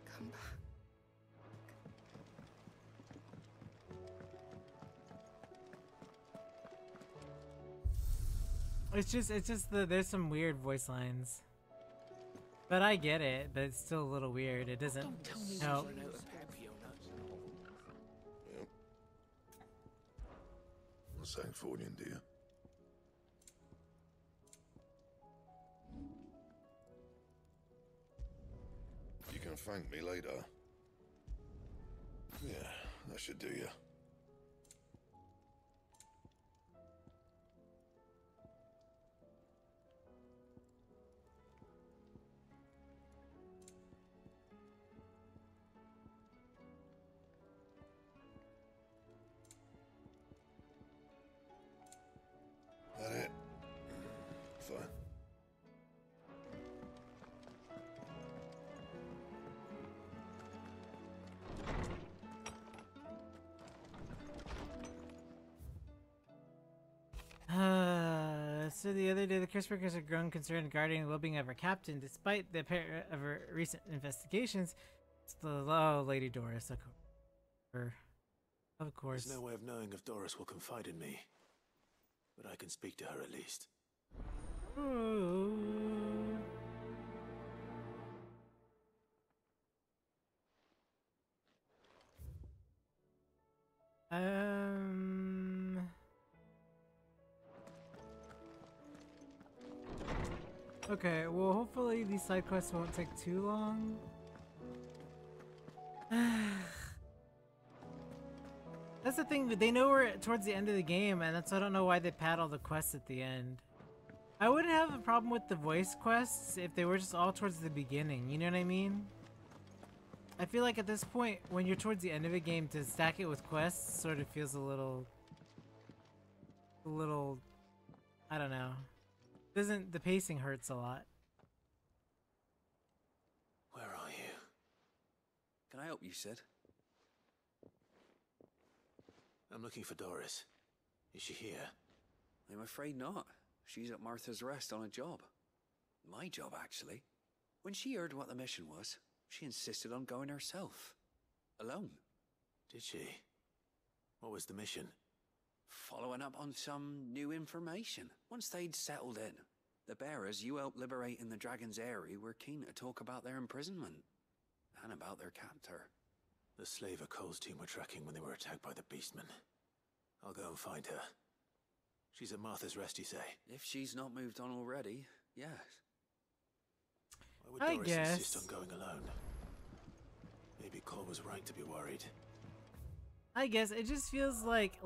Come back. It's just there's some weird voice lines. But I get it, but it's still a little weird. It doesn't help. Yep. Not saying Fordian, do you? You can thank me later. Yeah, that should do you. That it? Fine. So the other day, the Curseworkers have grown concerned regarding the well-being of our captain, despite the of our recent investigations. It's the Lady Doris, of course. There's no way of knowing if Doris will confide in me, but I can speak to her at least. Ooh. Okay, well, hopefully these side quests won't take too long. That's the thing, they know we're towards the end of the game, and that's I don't know why they pad all the quests at the end. I wouldn't have a problem with the voice quests if they were just all towards the beginning, you know what I mean? I feel like at this point, when you're towards the end of a game, to stack it with quests sort of feels a little, I don't know. The pacing hurts a lot. Where are you? Can I help you, Sid? I'm looking for Doris. Is she here? I'm afraid not. She's at Martha's Rest on a job. My job, actually. When she heard what the mission was, she insisted on going herself. Alone. Did she? What was the mission? Following up on some new information. Once they'd settled in, the bearers you helped liberate in the Dragon's Eyrie were keen to talk about their imprisonment. And about their captor. The slaver Cole's team were tracking when they were attacked by the Beastmen. I'll go and find her. She's at Martha's Rest, you say? If she's not moved on already, yes. Why would Doris insist on going alone? Maybe Cole was right to be worried. I guess it just feels like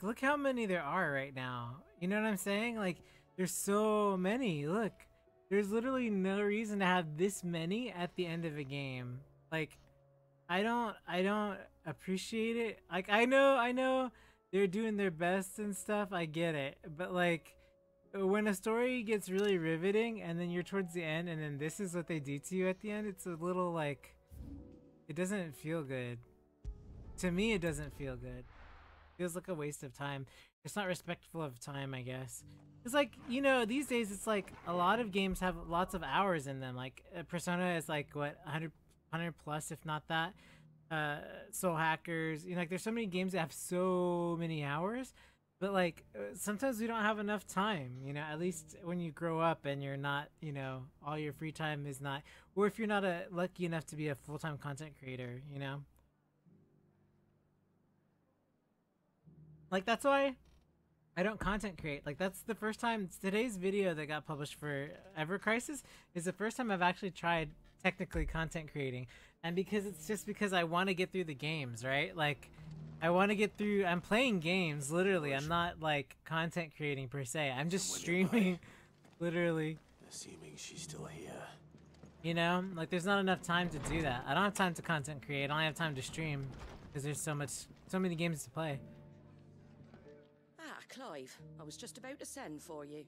look how many there are right now. You know what I'm saying? Like there's so many. Look, there's literally no reason to have this many at the end of a game. Like I don't appreciate it. Like I know they're doing their best and stuff. I get it. But like when a story gets really riveting and then you're towards the end and then this is what they do to you at the end, it's a little like it doesn't feel good. To me, it doesn't feel good. It feels like a waste of time. It's not respectful of time, I guess. It's like, you know, these days it's like a lot of games have lots of hours in them. Like Persona is like what 100 plus, if not that. Soul Hackers, you know, like there's so many games that have so many hours, but like sometimes we don't have enough time, you know, at least when you grow up and you're not, you know, all your free time is not, or if you're not lucky enough to be a full-time content creator, you know. Like that's why I don't content create. Like that's the first time, today's video that got published for Ever Crisis is the first time I've actually tried technically content creating, and because it's just because I want to get through the games, right? Like, I want to get through. I'm playing games, literally. I'm not like content creating per se. I'm just streaming, literally. Assuming she's still here. You know, like there's not enough time to do that. I don't have time to content create. I only have time to stream because there's so many games to play. Ah, Clive, I was just about to send for you.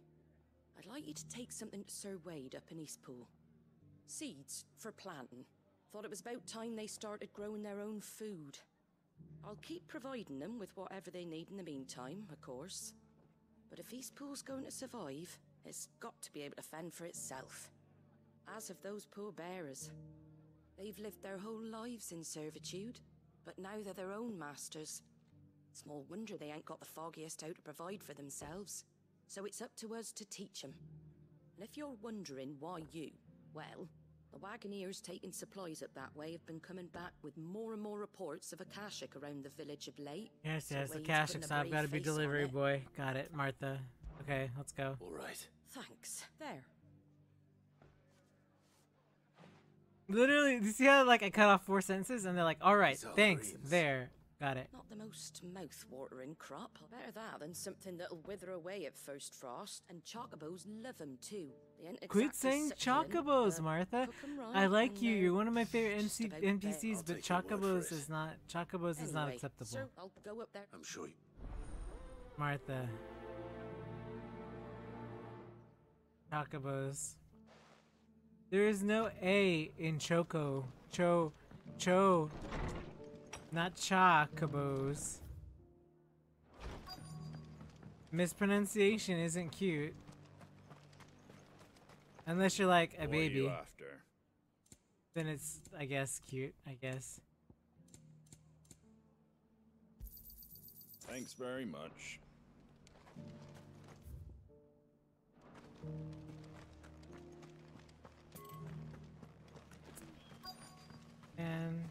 I'd like you to take something to Sir Wade up in Eastpool. Seeds for planting. Thought it was about time they started growing their own food. I'll keep providing them with whatever they need in the meantime, of course. But if Eastpool's going to survive, it's got to be able to fend for itself. As of those poor bearers. They've lived their whole lives in servitude, but now they're their own masters. Small wonder they ain't got the foggiest how to provide for themselves. So it's up to us to teach them. And if you're wondering why you, well, the Wagoneers taking supplies up that way have been coming back with more and more reports of Akashic around the village of late. Yes, So yes, Wade's Akashic, putting so a I've got to brave be face on delivery it. boy. Got it, Martha. Okay, let's go. All right. Thanks. There. Literally, you see how like I cut off 4 sentences and they're like, all right, thanks, there, got it. Not the most mouth-watering crop. Better that than something that'll wither away at first frost. And chocobos love 'em too. They ain't Quit exactly saying succulent, chocobos, but Martha. cook 'em right I like and you. they're You're one of my favorite just about NPCs, there. but chocobos is not. Chocobos is not Anyway, acceptable. sir, I'll go up there. I'm sure. Martha. Chocobos. There is no A in choco. Cho. Not chocobos. Mispronunciation isn't cute. Unless you're like a What baby. are you after? Then it's, I guess, cute, I guess. Thanks very much. And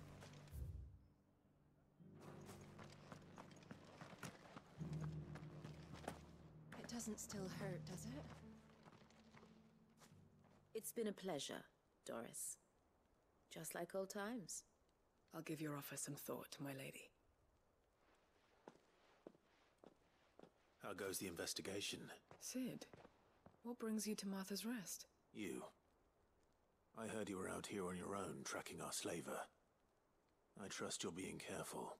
It doesn't still hurt, does it? It's been a pleasure, Doris. Just like old times. I'll give your offer some thought, my lady. How goes the investigation? Sid, what brings you to Martha's Rest? You. I heard you were out here on your own, tracking our slaver. I trust you're being careful.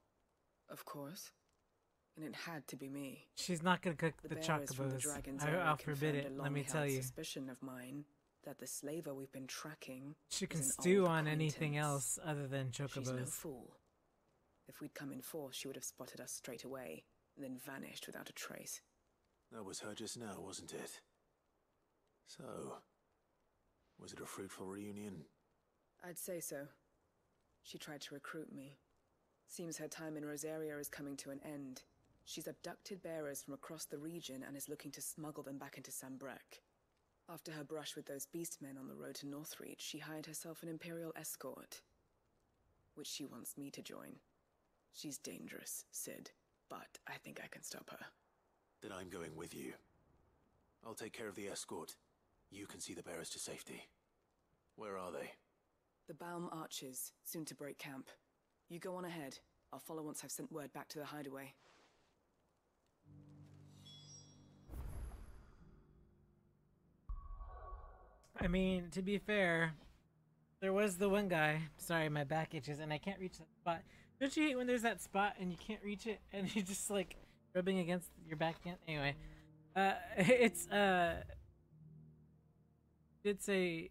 Of course. And it had to be me. she's not gonna cook the bearers from the chocobos. Dragon's I'll Eye forbid confirmed it, a let me long-held tell you. suspicion of mine that the slaver we've been tracking She can is an stew old on anything acquaintance. else other than She's no chocobos. fool. If we'd come in force, she would have spotted us straight away, and then vanished without a trace. That was her just now, wasn't it? So, was it a fruitful reunion? I'd say so. She tried to recruit me. Seems her time in Rosaria is coming to an end. She's abducted bearers from across the region and is looking to smuggle them back into Sambrek. After her brush with those beastmen on the road to Northreach, she hired herself an Imperial escort, which she wants me to join. She's dangerous, Sid, but I think I can stop her. Then I'm going with you. I'll take care of the escort. You can see the bearers to safety. Where are they? The Baum Archers, soon to break camp. You go on ahead. I'll follow once I've sent word back to the hideaway. I mean, to be fair, there was the one guy. Sorry, my back itches and I can't reach that spot. Don't you hate when there's that spot and you can't reach it and you're just like rubbing against your back again? Anyway, it's did say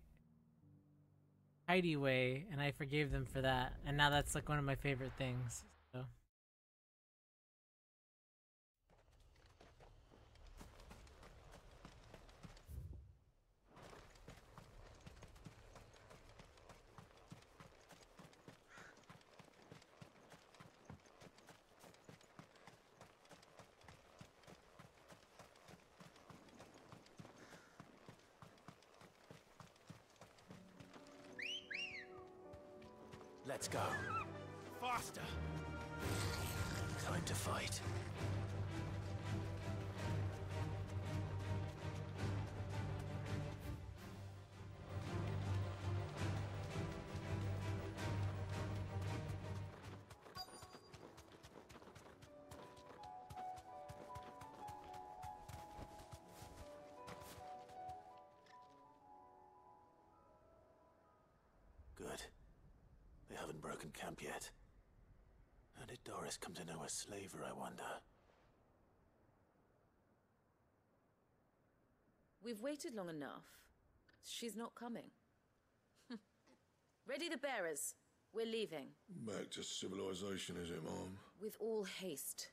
hideaway and I forgave them for that, and now that's like one of my favorite things. So. Let's go. Faster! Time to fight. second camp yet. How did Doris come to know a slaver, I wonder? We've waited long enough. She's not coming. Ready the bearers. We're leaving. Back to civilization, is it, Mom? With all haste.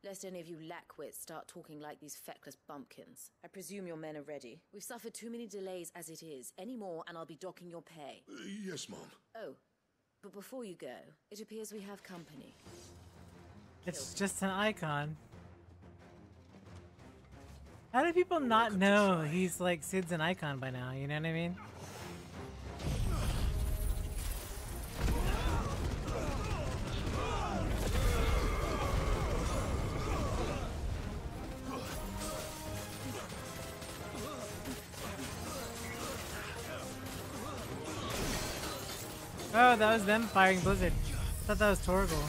Lest any of you lackwits start talking like these feckless bumpkins. I presume your men are ready. We've suffered too many delays as it is. Any more and I'll be docking your pay. Yes, Mom. Oh, but before you go, it appears we have company. It's just an icon. How do people not know he's like Sid's an icon by now? You know what I mean? Oh, that was them firing Blizzard. I thought that was Torgal.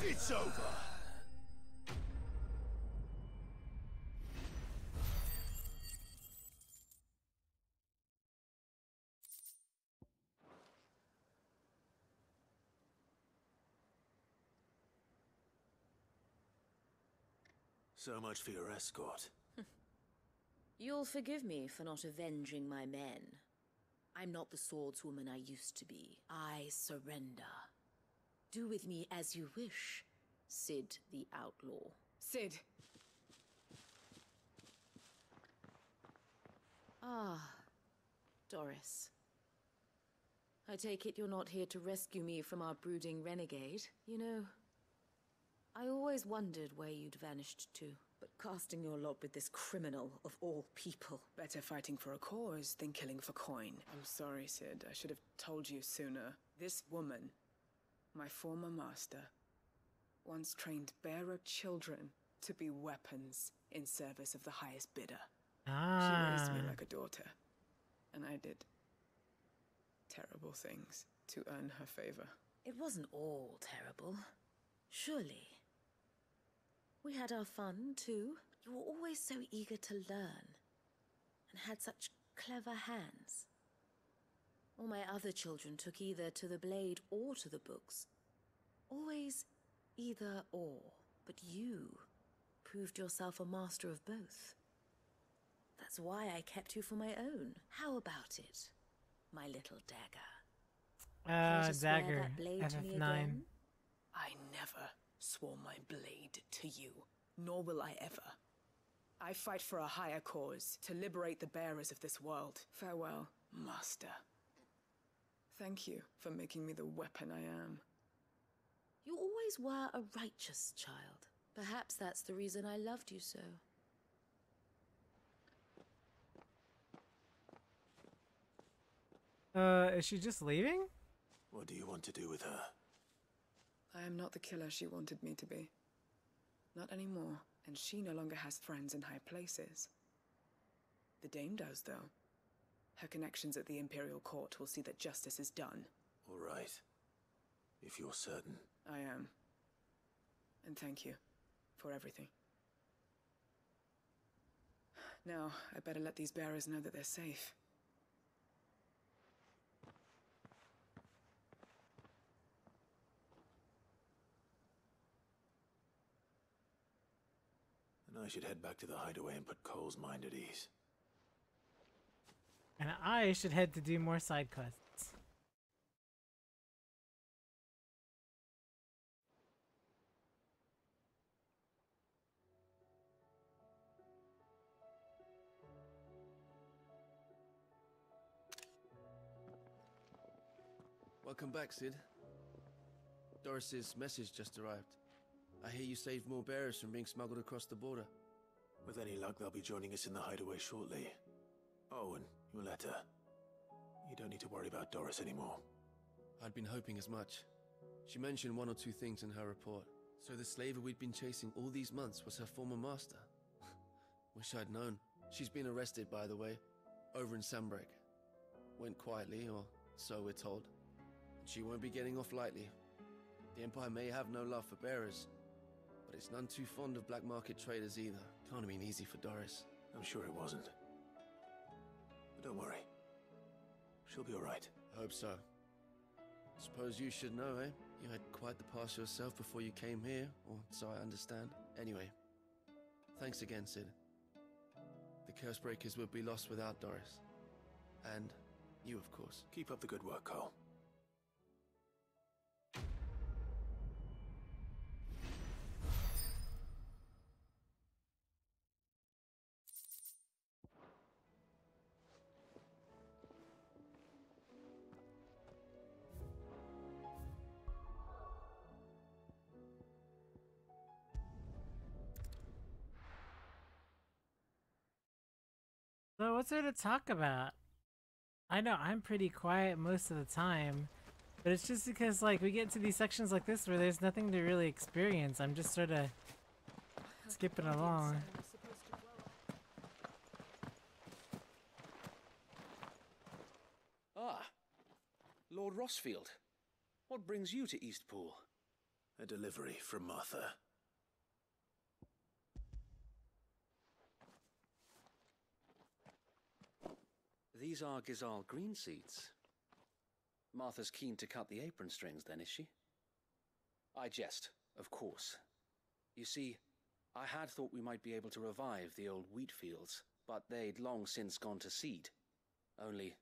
It's over. So much for your escort. You'll forgive me for not avenging my men. I'm not the swordswoman I used to be. I surrender. Do with me as you wish, Sid the Outlaw. Sid! Ah, Doris. I take it you're not here to rescue me from our brooding renegade. You know, I always wondered where you'd vanished to. But casting your lot with this criminal of all people. Better fighting for a cause than killing for coin. I'm sorry, Sid. I should have told you sooner. This woman, my former master, once trained bearer children to be weapons in service of the highest bidder. She raised me like a daughter, and I did terrible things to earn her favor. It wasn't all terrible, surely. We had our fun, too. You were always so eager to learn, and had such clever hands. All my other children took either to the blade or to the books. Always either or. But you proved yourself a master of both. That's why I kept you for my own. How about it, my little dagger? Dagger. That blade to me FF9. again? I never swore my blade to you, nor will I ever. I fight for a higher cause, to liberate the bearers of this world. Farewell, Master. Thank you for making me the weapon I am. You always were a righteous child. Perhaps that's the reason I loved you so. Is she just leaving? What do you want to do with her? I am not the killer she wanted me to be. Not anymore, and she no longer has friends in high places. The Dame does, though. Her connections at the Imperial Court will see that justice is done. All right. If you're certain. I am. And thank you for everything. Now, I better let these bearers know that they're safe. And I should head back to the hideaway and put Cole's mind at ease. And I should head to do more side quests. Welcome back, Sid. Doris's message just arrived. I hear you saved more bearers from being smuggled across the border. With any luck, they'll be joining us in the hideaway shortly. Oh, and your letter. You don't need to worry about Doris anymore. I'd been hoping as much. She mentioned one or two things in her report. So the slaver we'd been chasing all these months was her former master. Wish I'd known. She's been arrested, by the way, over in Sandbreak. Went quietly, or so we're told. She won't be getting off lightly. The Empire may have no love for bearers, but it's none too fond of black market traders either. Can't have been easy for Doris. I'm sure it wasn't. But don't worry. She'll be alright. Hope so. Suppose you should know, eh? You had quite the past yourself before you came here, or so I understand. Anyway, thanks again, Sid. The Cursebreakers would be lost without Doris. And you, of course. Keep up the good work, Cole. So what's there to talk about? I know I'm pretty quiet most of the time, but it's just because like we get to these sections like this where there's nothing to really experience. I'm just sort of skipping along. Ah, Lord Rossfield. What brings you to Eastpool? A delivery from Martha. These are Gizal green seeds. Martha's keen to cut the apron strings then, is she? I jest, of course. You see, I had thought we might be able to revive the old wheat fields, but they'd long since gone to seed. Only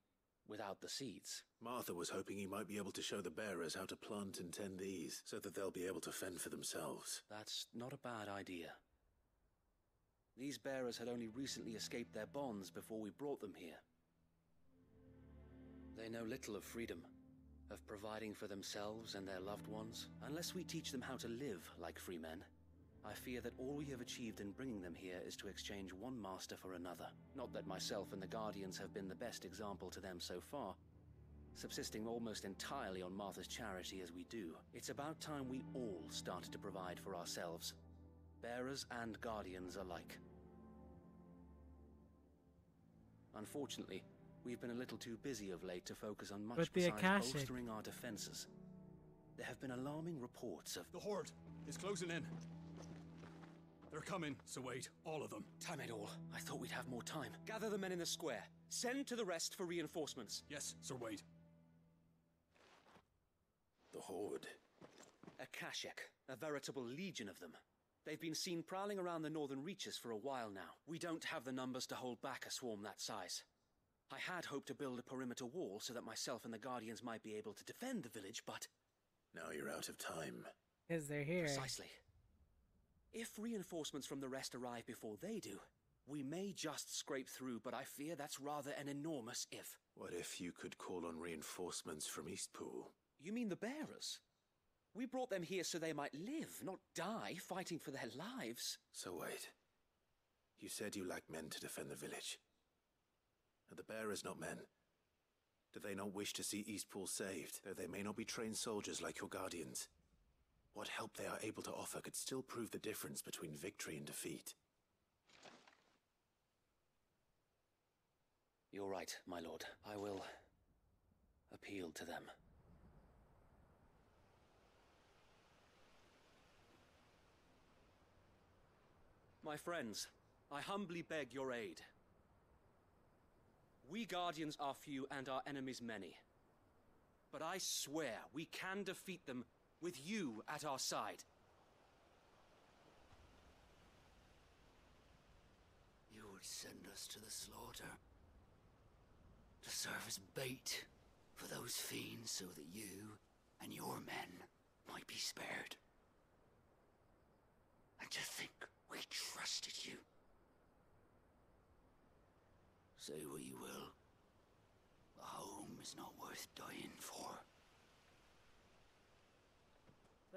without the seeds. Martha was hoping you might be able to show the bearers how to plant and tend these, so that they'll be able to fend for themselves. That's not a bad idea. These bearers had only recently escaped their bonds before we brought them here. They know little of freedom, of providing for themselves and their loved ones. Unless we teach them how to live like free men, I fear that all we have achieved in bringing them here is to exchange one master for another. Not that myself and the Guardians have been the best example to them so far, subsisting almost entirely on Martha's charity as we do. It's about time we all started to provide for ourselves, bearers and Guardians alike. Unfortunately, we've been a little too busy of late to focus on much besides bolstering our defenses. There have been alarming reports of... The Horde is closing in. They're coming, so wait, all of them. Damn it all. I thought we'd have more time. Gather the men in the square. Send to the rest for reinforcements. Yes, Sir Wade. The Horde? A Kashek, a veritable legion of them. They've been seen prowling around the northern reaches for a while now. We don't have the numbers to hold back a swarm that size. I had hoped to build a perimeter wall so that myself and the Guardians might be able to defend the village, but... Now you're out of time. Because they're here. Precisely. If reinforcements from the rest arrive before they do, we may just scrape through, but I fear that's rather an enormous if. What if you could call on reinforcements from Eastpool? You mean the bearers? We brought them here so they might live, not die fighting for their lives. So wait. You said you lack men to defend the village. Are the bearers not men? Do they not wish to see Eastpool saved, though they may not be trained soldiers like your Guardians? What help they are able to offer could still prove the difference between victory and defeat. You're right, my lord. I will appeal to them. My friends, I humbly beg your aid. We Guardians are few and our enemies many. But I swear we can defeat them with you at our side. You would send us to the slaughter, to serve as bait for those fiends so that you and your men might be spared. And to think we trusted you. Say what you will, a home is not worth dying for.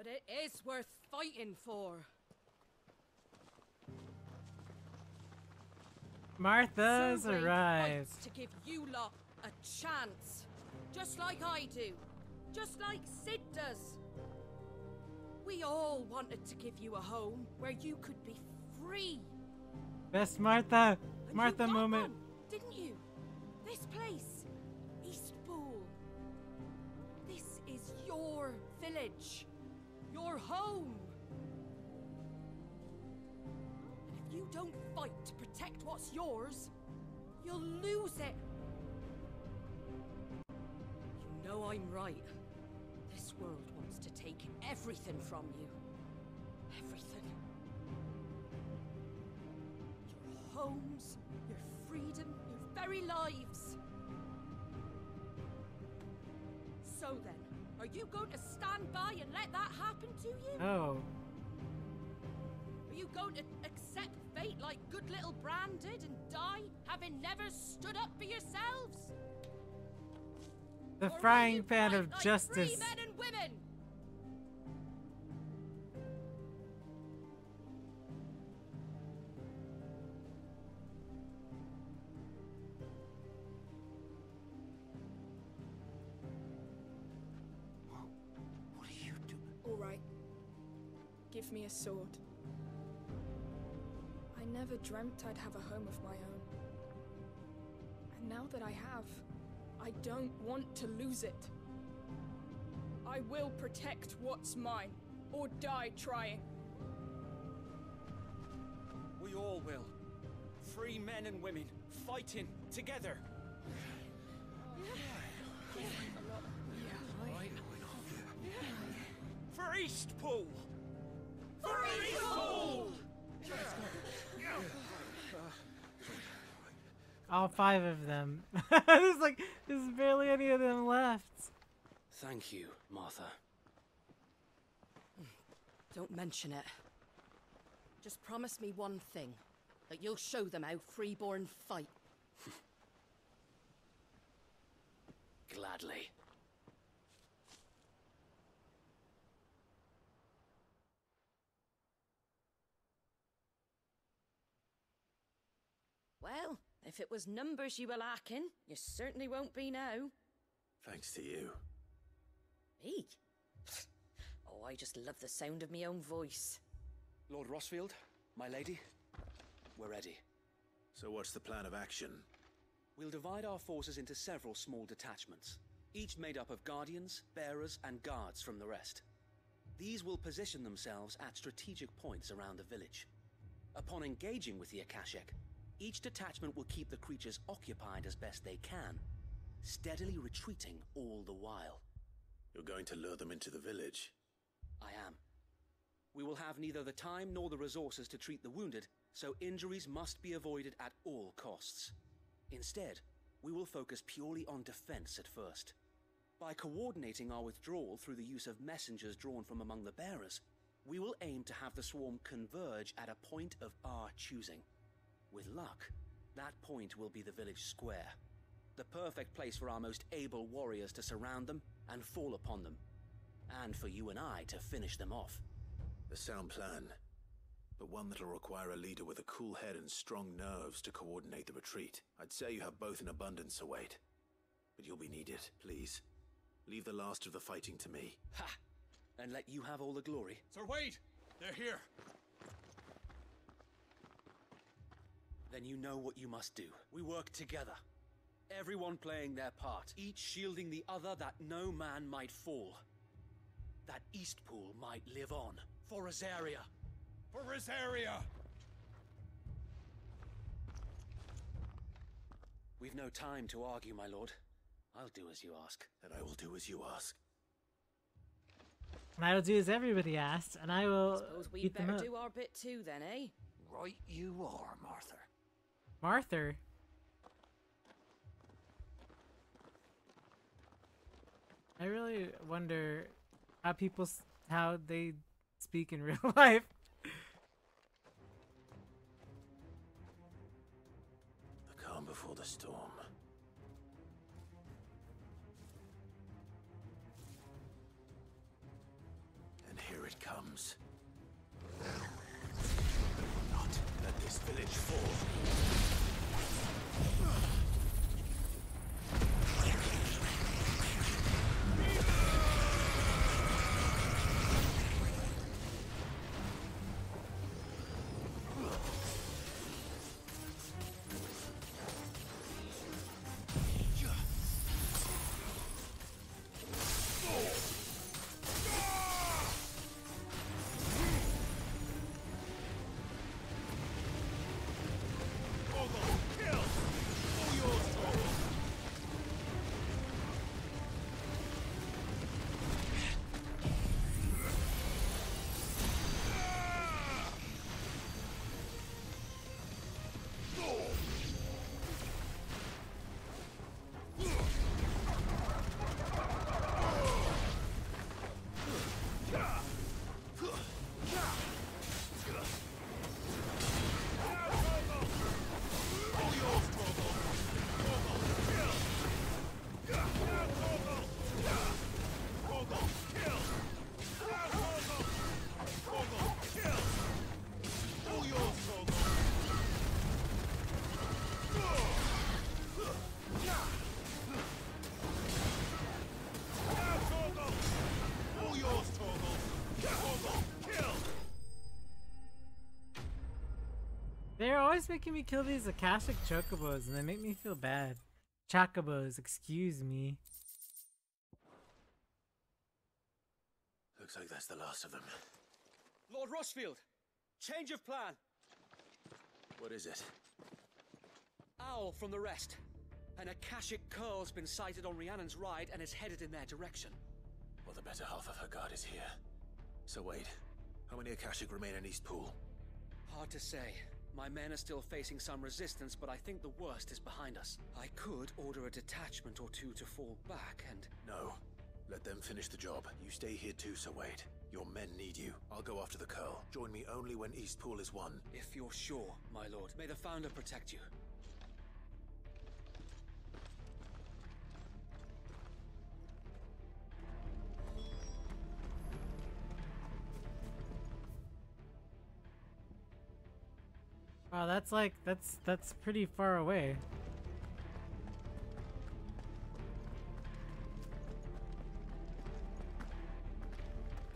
But it is worth fighting for. Martha's Sir Wade arrived. fights to give you lot a chance. Just like I do. Just like Sid does. We all wanted to give you a home where you could be free. Best Martha And you got moment. one, didn't you? This place, Eastpool. This is your village. Your home. And if you don't fight to protect what's yours, you'll lose it. You know I'm right. This world wants to take everything from you. Everything. Your homes, your freedom, your very lives. So then, are you going to stand by and let that happen to you? Oh. Are you going to accept fate like good little Bran did and die, having never stood up for yourselves? The Or will frying you pan fight of like justice. free men and women? What are you doing? All right. Give me a sword. I never dreamt I'd have a home of my own. And now that I have, I don't want to lose it. I will protect what's mine, or die trying. We all will. Free men and women, fighting together. For Eastpool! For Eastpool! All 5 of them. There's barely any of them left. Thank you, Martha. Don't mention it. Just promise me one thing. That you'll show them how freeborn fight. Gladly. Well, if it was numbers you were lacking, you certainly won't be now. Thanks to you. Me? Oh, I just love the sound of my own voice. Lord Rossfield, my lady, we're ready. So what's the plan of action? We'll divide our forces into several small detachments, each made up of guardians, bearers, and guards from the rest. These will position themselves at strategic points around the village. Upon engaging with the Akashic, each detachment will keep the creatures occupied as best they can, steadily retreating all the while. You're going to lure them into the village? I am. We will have neither the time nor the resources to treat the wounded, so injuries must be avoided at all costs. Instead, we will focus purely on defense at first. By coordinating our withdrawal through the use of messengers drawn from among the bearers, we will aim to have the swarm converge at a point of our choosing. With luck, that point will be the village square. The perfect place for our most able warriors to surround them and fall upon them. And for you and I to finish them off. A sound plan, but one that'll require a leader with a cool head and strong nerves to coordinate the retreat. I'd say you have both in abundance, await, but you'll be needed. Please, leave the last of the fighting to me. Ha! And let you have all the glory. Sir Wade! They're here! Then you know what you must do. We work together. Everyone playing their part, each shielding the other that no man might fall. That Eastpool might live on. For Rosaria! For Rosaria! We've no time to argue, my lord. I'll do as you ask. And I will do as you ask. And I will do as everybody asked, and I will Suppose we'd beat them better up. do our bit too then, eh? Right you are, Martha. Martha? I really wonder how how they speak in real life. The calm before the storm. And here it comes. Not let this village fall. They're always making me kill these Akashic chocobos, and they make me feel bad. Chocobos, excuse me. Looks like that's the last of them. Lord Rosfield! Change of plan! What is it? Owl from the rest. An Akashic curl's been sighted on Rhiannon's ride and is headed in their direction. Well, the better half of her guard is here. So wait, how many Akashic remain in East Pool? Hard to say. My men are still facing some resistance, but I think the worst is behind us. I could order a detachment or two to fall back and... No. Let them finish the job. You stay here too, Sir Wade. Your men need you. I'll go after the curl. Join me only when East Pool is won. If you're sure, my lord. May the Founder protect you. Wow, that's like, that's pretty far away.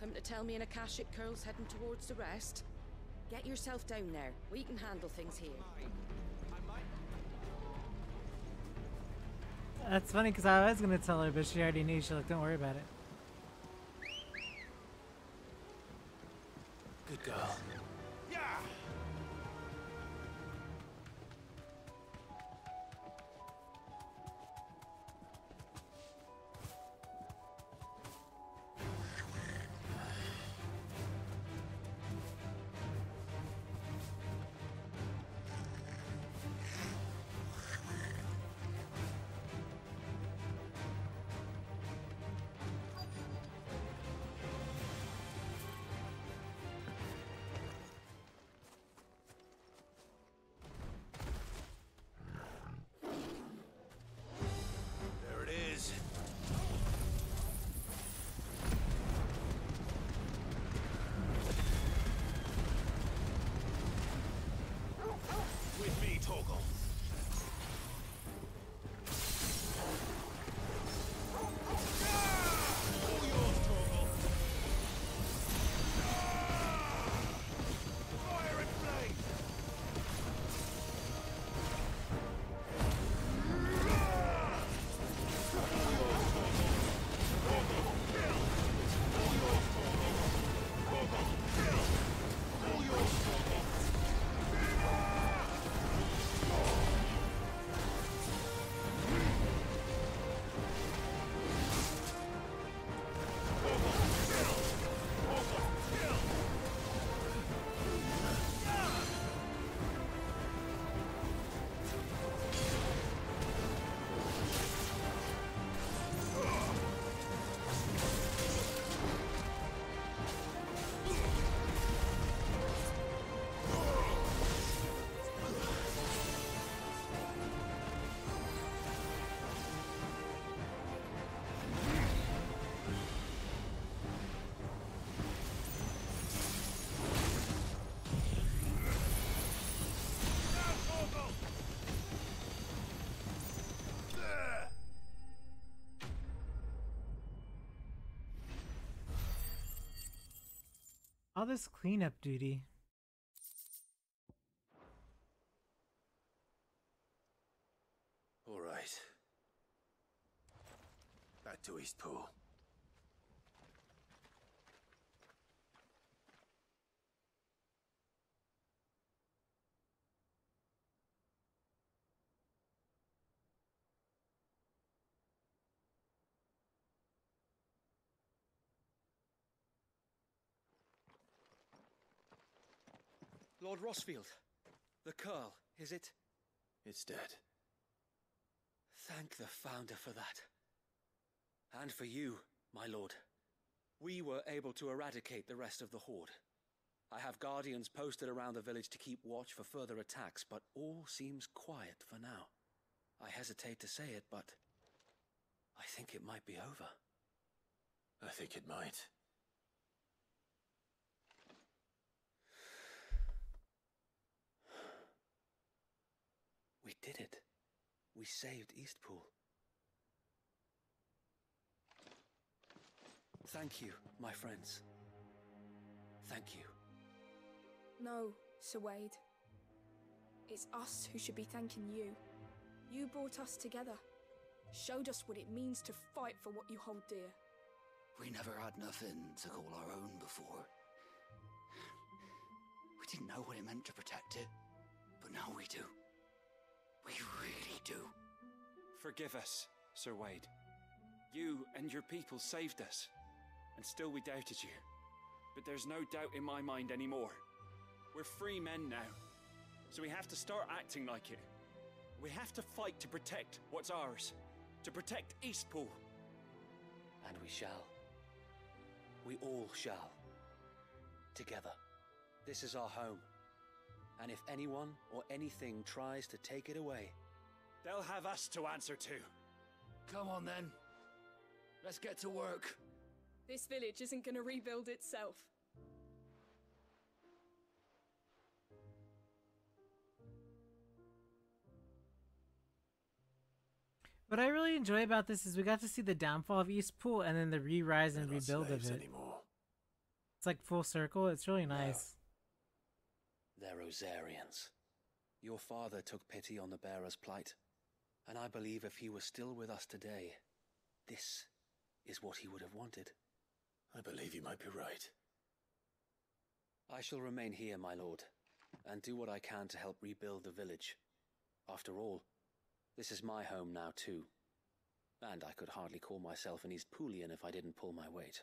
Come to tell me an Akashic curl's heading towards the rest? Get yourself down there. We can handle things here. That's funny because I was gonna tell her, but she already knew. She's like, don't worry about it. Good girl. Yeah! all this cleanup duty? All right. Back to Eastpool. Lord Rossfield, the Curl, is it? It's dead. Thank the Founder for that. And for you, my lord. We were able to eradicate the rest of the Horde. I have guardians posted around the village to keep watch for further attacks, but all seems quiet for now. I hesitate to say it, but I think it might be over. I think it might. We did it. We saved Eastpool. Thank you, my friends. Thank you. No, Sir Wade. It's us who should be thanking you. You brought us together. Showed us what it means to fight for what you hold dear. We never had nothing to call our own before. We didn't know what it meant to protect it, but now we do. We really do. Forgive us, Sir Wade. You and your people saved us, and still we doubted you. But there's no doubt in my mind anymore. We're free men now, so we have to start acting like it. We have to fight to protect what's ours, to protect Eastpool. And we shall. We all shall. Together. This is our home. And if anyone or anything tries to take it away, they'll have us to answer to. Come on then. Let's get to work. This village isn't gonna rebuild itself. What I really enjoy about this is we got to see the downfall of Eastpool and then the re-rise and rebuild of it. Anymore. It's like full circle. It's really nice. They're Rosarians. Your father took pity on the bearer's plight, and I believe if he was still with us today, this is what he would have wanted. I believe you might be right. I shall remain here, my lord, and do what I can to help rebuild the village. After all, this is my home now too, and I could hardly call myself an Eastpoolian if I didn't pull my weight.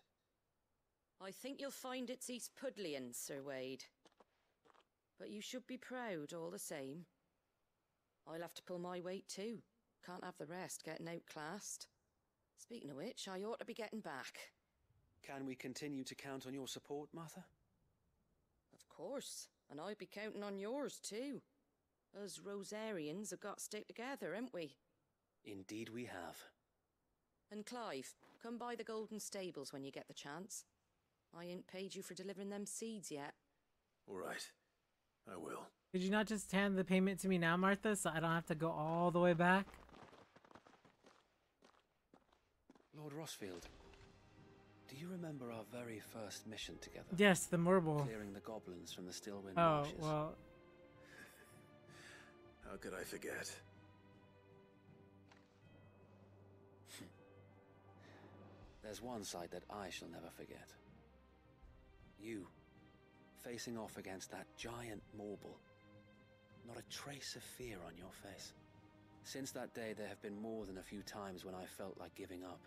I think you'll find it's Eastpudlian, Sir Wade. But you should be proud all the same. I'll have to pull my weight too. Can't have the rest getting outclassed. Speaking of which, I ought to be getting back. Can we continue to count on your support, Martha? Of course, and I'd be counting on yours too. Us Rosarians have got to stick together, haven't we? Indeed we have. And Clive, come by the Golden Stables when you get the chance. I ain't paid you for delivering them seeds yet. All right. I will. Did you not just hand the payment to me now, Martha, so I don't have to go all the way back? Lord Rossfield, do you remember our very first mission together? Yes, the Morble. Clearing the goblins from the Stillwind Oh, marshes. well. How could I forget? There's one sight that I shall never forget. You, facing off against that giant Morble. Not a trace of fear on your face. Since that day, there have been more than a few times when I felt like giving up.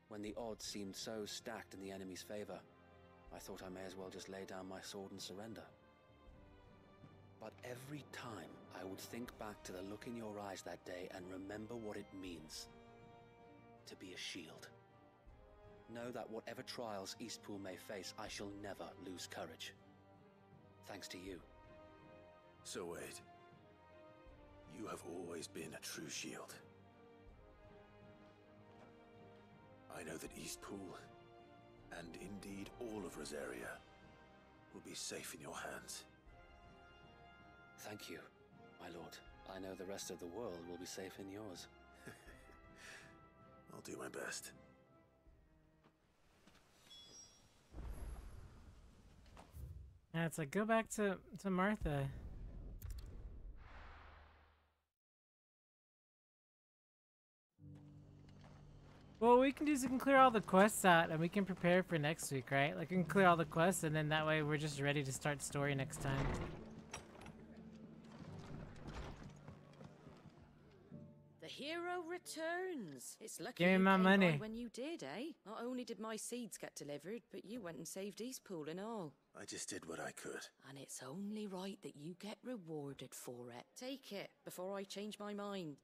When the odds seemed so stacked in the enemy's favor, I thought I may as well just lay down my sword and surrender. But every time, I would think back to the look in your eyes that day and remember what it means to be a shield. Know that whatever trials Eastpool may face, I shall never lose courage. Thanks to you. So Wade, you have always been a true shield. I know that Eastpool, and indeed all of Rosaria, will be safe in your hands. Thank you, my lord. I know the rest of the world will be safe in yours. I'll do my best. Yeah, it's like go back to Martha. Well, what we can do is we can clear all the quests out and we can prepare for next week, right? Like we can clear all the quests and then that way we're just ready to start story next time. The hero returns. It's lucky Give me you my came money. by when you did, eh? Not only did my seeds get delivered, but you went and saved Eastpool and all. I just did what I could. And it's only right that you get rewarded for it. Take it before I change my mind.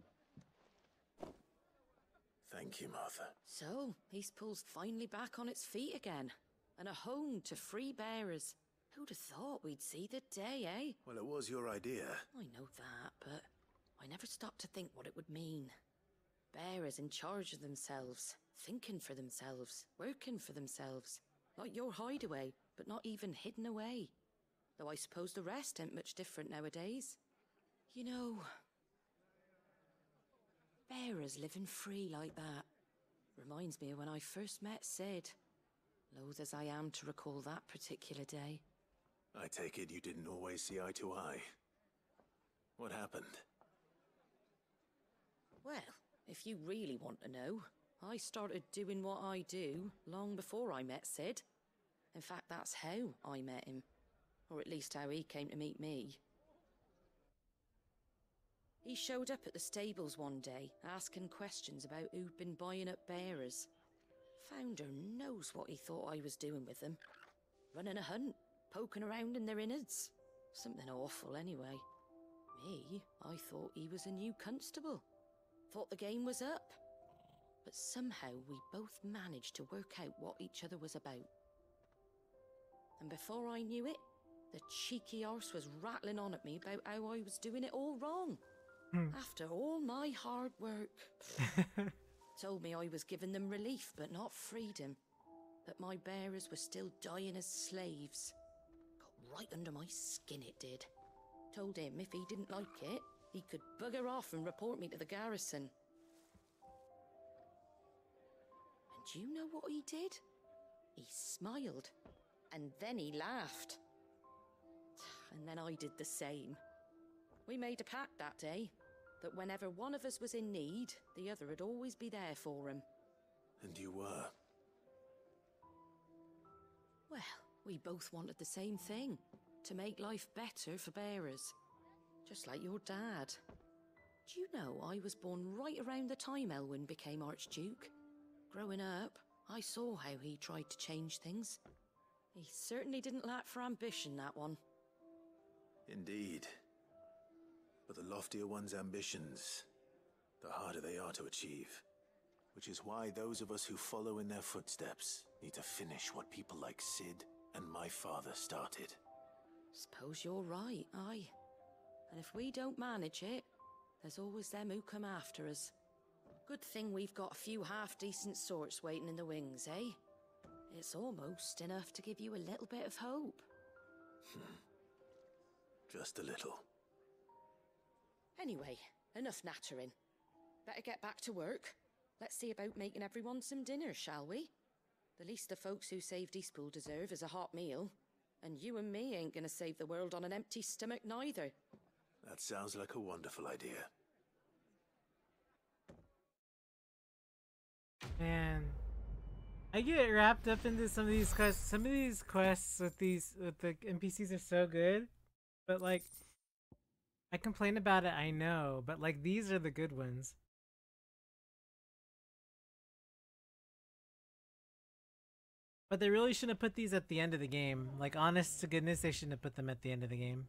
Thank you, Martha. So, Eastpool's finally back on its feet again. And a home to free bearers. Who'd have thought we'd see the day, eh? Well, it was your idea. I know that, but I never stopped to think what it would mean. Bearers in charge of themselves, thinking for themselves, working for themselves. Like your hideaway, but not even hidden away. Though I suppose the rest ain't much different nowadays. You know, bearers living free like that reminds me of when I first met Sid. Loath as I am to recall that particular day. I take it you didn't always see eye to eye. What happened? Well, if you really want to know, I started doing what I do long before I met Sid. In fact, that's how I met him. Or at least how he came to meet me. He showed up at the stables one day, asking questions about who'd been buying up bearers. Founder knows what he thought I was doing with them. Running a hunt, poking around in their innards. Something awful anyway. Me, I thought he was a new constable. Thought the game was up. But somehow we both managed to work out what each other was about. And before I knew it, the cheeky arse was rattling on at me about how I was doing it all wrong. After all my hard work. Told me I was giving them relief but not freedom. That my bearers were still dying as slaves. Got right under my skin it did. Told him if he didn't like it, he could bugger off and report me to the garrison. And do you know what he did? He smiled. And then he laughed. And then I did the same. We made a pact that day, that whenever one of us was in need, the other would always be there for him. And you were? Well, we both wanted the same thing. To make life better for bearers. Just like your dad. Do you know I was born right around the time Elwyn became Archduke? Growing up, I saw how he tried to change things. He certainly didn't lack for ambition, that one. Indeed. But the loftier one's ambitions, the harder they are to achieve. Which is why those of us who follow in their footsteps need to finish what people like Sid and my father started. Suppose you're right, aye. And if we don't manage it, there's always them who come after us. Good thing we've got a few half-decent sorts waiting in the wings, eh? It's almost enough to give you a little bit of hope. Just a little. Anyway, enough nattering. Better get back to work. Let's see about making everyone some dinner, shall we? The least the folks who saved Eastpool deserve is a hot meal. And you and me ain't gonna save the world on an empty stomach neither. That sounds like a wonderful idea. Man, I get wrapped up into some of these quests. Some of these quests with the NPCs are so good, but like, I complain about it, I know, but like these are the good ones. But they really shouldn't have put these at the end of the game. Like, honest to goodness, they shouldn't have put them at the end of the game.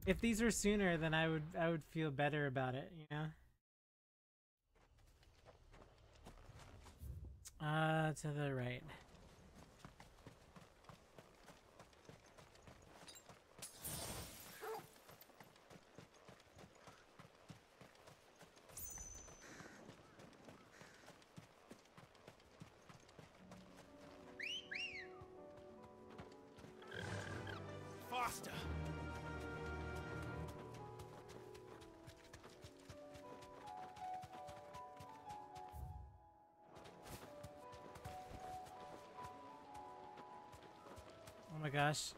If these were sooner, then I would feel better about it, you know? To the right. Faster! gosh.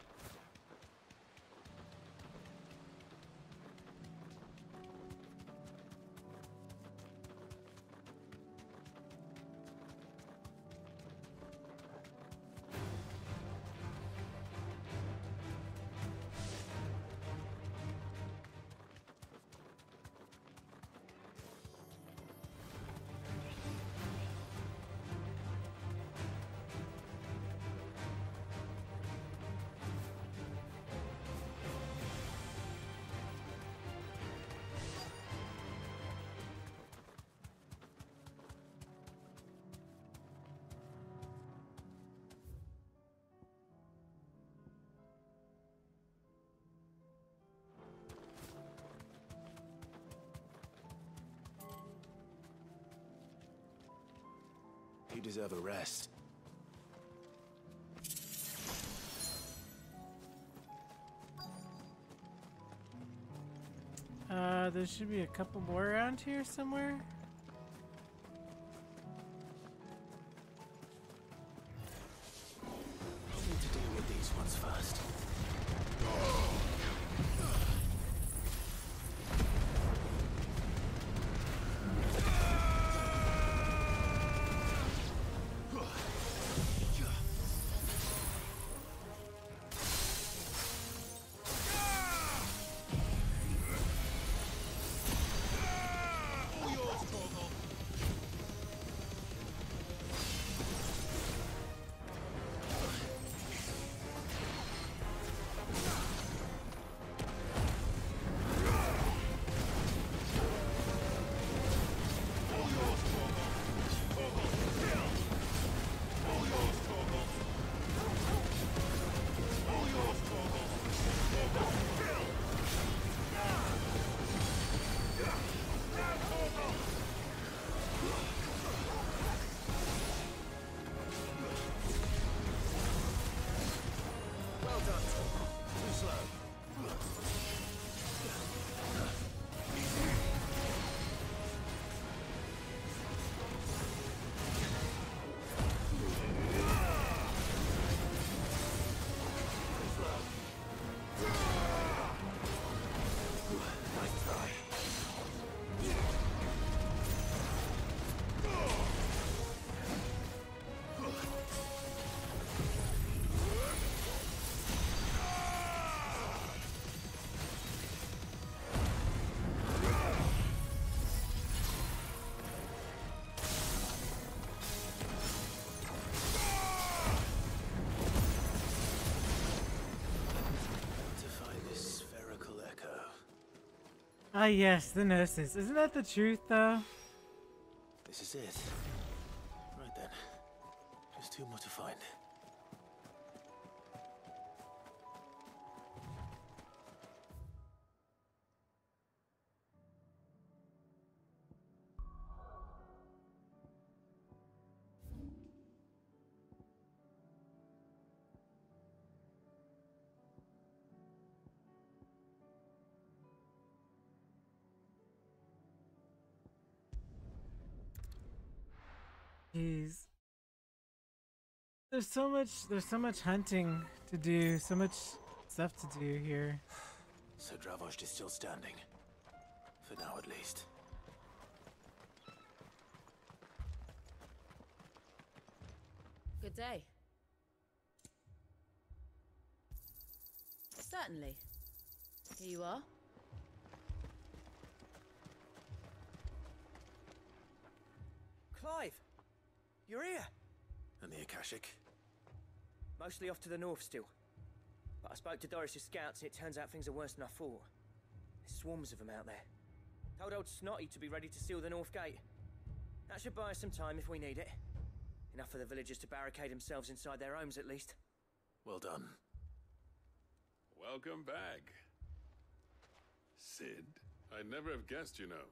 You deserve a rest. There should be a couple more around here somewhere. I need to deal with these ones first. Ah, yes, the Gnosis. Isn't that the truth, though? This is it. Right then. Just two more to find. Jeez. There's so much hunting to do, so much stuff to do here. So Dravost is still standing. For now, at least. Good day. Certainly. Here you are. Clive! You're here! And the Akashic? Mostly off to the north still. But I spoke to Doris's scouts and it turns out things are worse than I thought. There's swarms of them out there. Told old Snotty to be ready to seal the north gate. That should buy us some time if we need it. Enough for the villagers to barricade themselves inside their homes at least. Well done. Welcome back. Sid, I'd never have guessed, you know.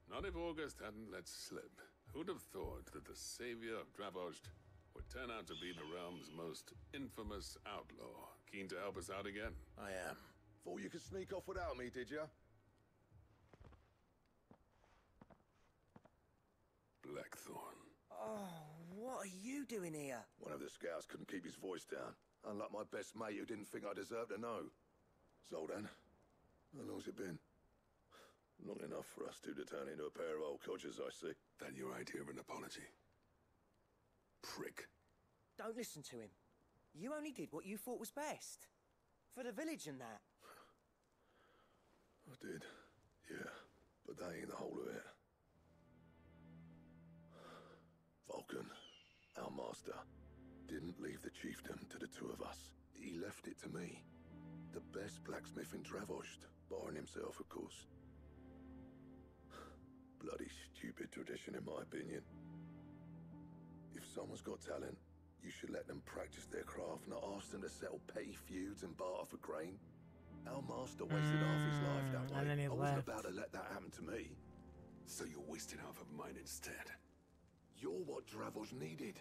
Not if August hadn't let slip. Who'd have thought that the savior of Dravost would turn out to be the realm's most infamous outlaw? Keen to help us out again? I am. Thought you could sneak off without me, did ya? Blackthorn. Oh, what are you doing here? One of the scouts couldn't keep his voice down. Unlike my best mate who didn't think I deserved to know. Zoltan, how long's it been? Long enough for us two to turn into a pair of old codgers, I see. Then your idea of an apology. Prick. Don't listen to him. You only did what you thought was best. For the village and that. I did, yeah. But that ain't the whole of it. Vulcan, our master, didn't leave the chiefdom to the two of us. He left it to me. The best blacksmith in Dravost, barring himself, of course. Bloody stupid tradition, in my opinion. If someone's got talent, you should let them practice their craft, not ask them to settle petty feuds and barter for grain. Our master wasted half his life that way. And then he I wasn't left. about to let that happen to me. So you wasted half of mine instead. You're what Dravost needed.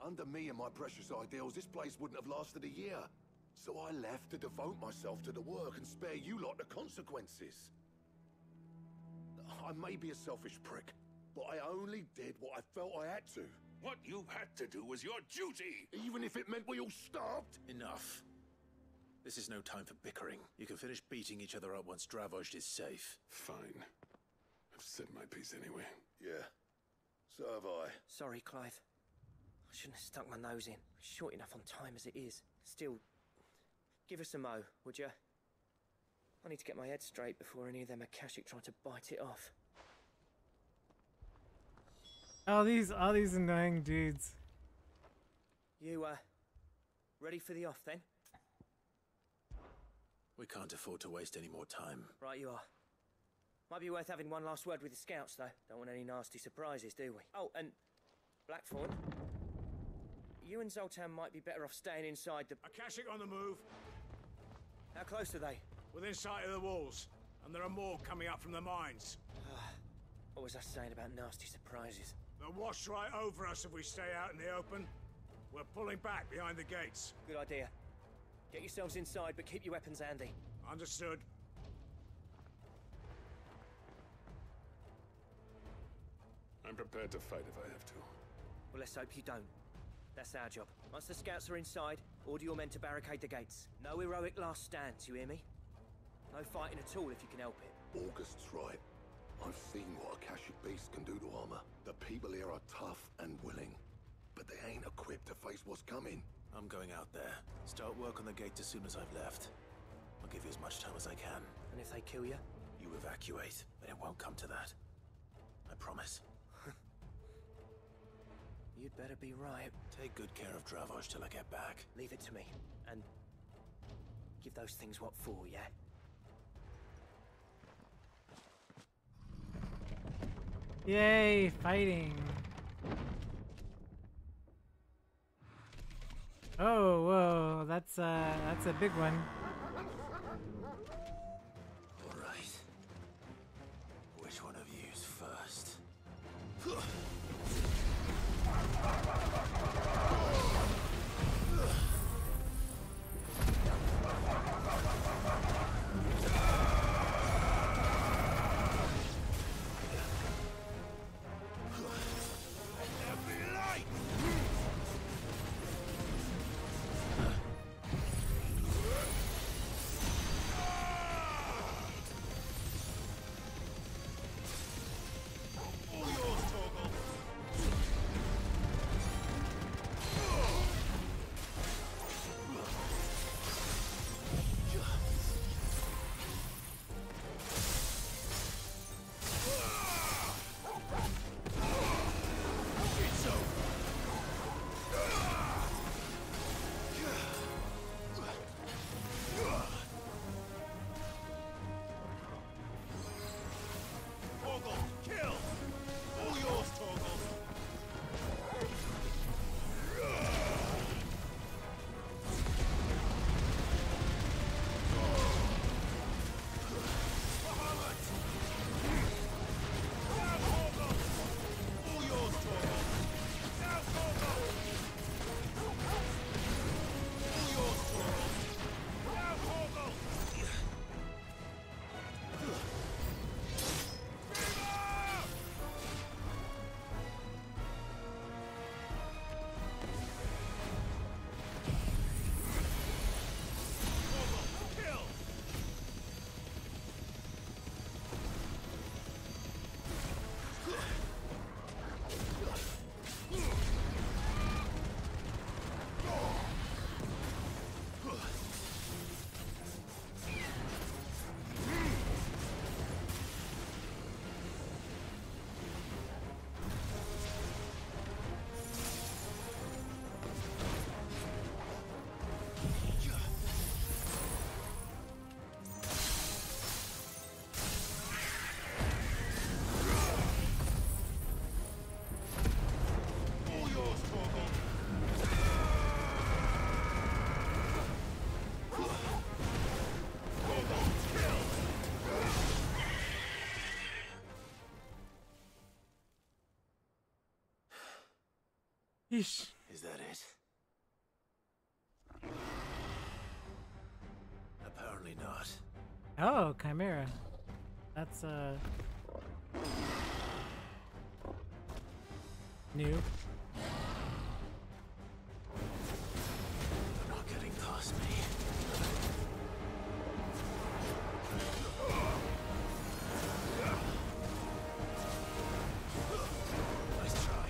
Under me and my precious ideals, this place wouldn't have lasted a year. So I left to devote myself to the work and spare you lot the consequences. I may be a selfish prick, but I only did what I felt I had to. What you had to do was your duty! Even if it meant we all starved? Enough. This is no time for bickering. You can finish beating each other up once Dravost is safe. Fine. I've said my piece anyway. Yeah. So have I. Sorry, Clive. I shouldn't have stuck my nose in. Short enough on time as it is. Still, give us a mo, would you? I need to get my head straight before any of them Akashic try to bite it off. All these annoying dudes. You, ready for the off then? We can't afford to waste any more time. Right you are. Might be worth having one last word with the scouts, though. Don't want any nasty surprises, do we? Oh, and Blackthorn, you and Zoltan might be better off staying inside the... Akashic on the move. How close are they? Within sight of the walls. And there are more coming up from the mines. What was I saying about nasty surprises? They'll wash right over us if we stay out in the open. We're pulling back behind the gates. Good idea. Get yourselves inside, but keep your weapons handy. Understood. I'm prepared to fight if I have to. Well, let's hope you don't. That's our job. Once the scouts are inside, order your men to barricade the gates. No heroic last stands, you hear me? No fighting at all if you can help it. August's right. I've seen what Akashic beasts can do to armor. The people here are tough and willing, but they ain't equipped to face what's coming. I'm going out there. Start work on the gate as soon as I've left. I'll give you as much time as I can. And if they kill you? You evacuate, but it won't come to that. I promise. You'd better be right. Take good care of Dravost till I get back. Leave it to me. And give those things what for, yeah? Yay, fighting. Oh, whoa, that's a big one. All right. Which one of you's first? Yeesh. Is that it? Apparently not. Oh, Chimera. That's new. You're not getting past me. Nice try.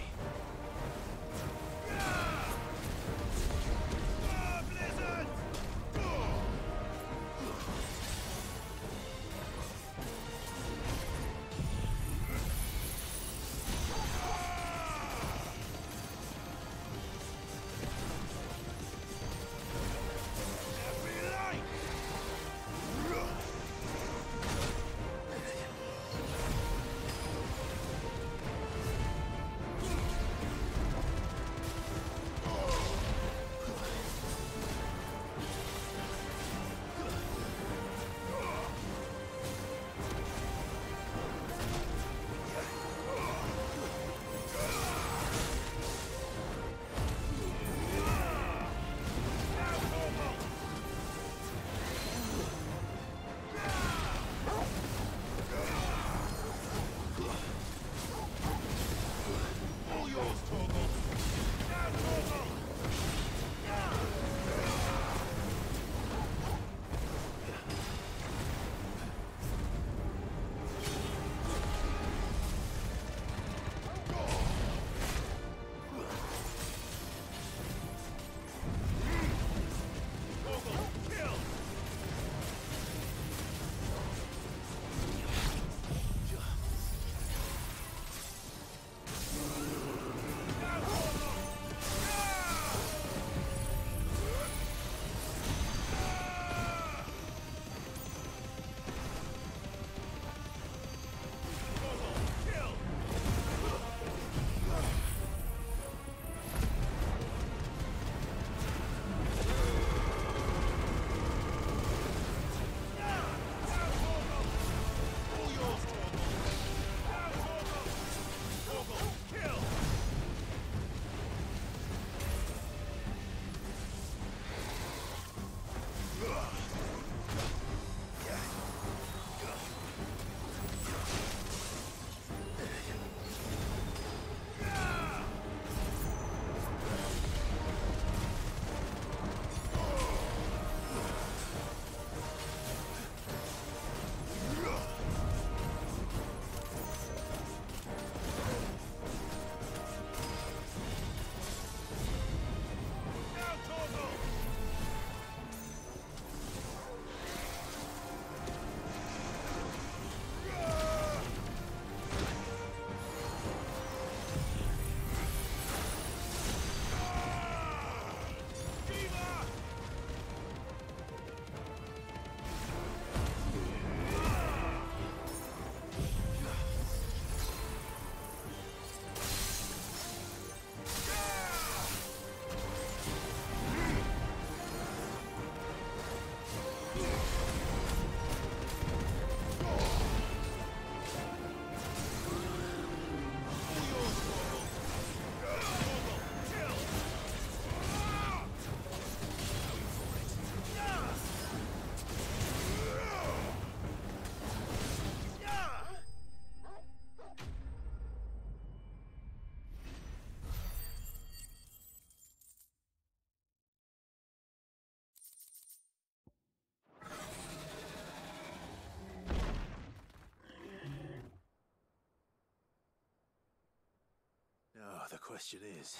Now, the question is,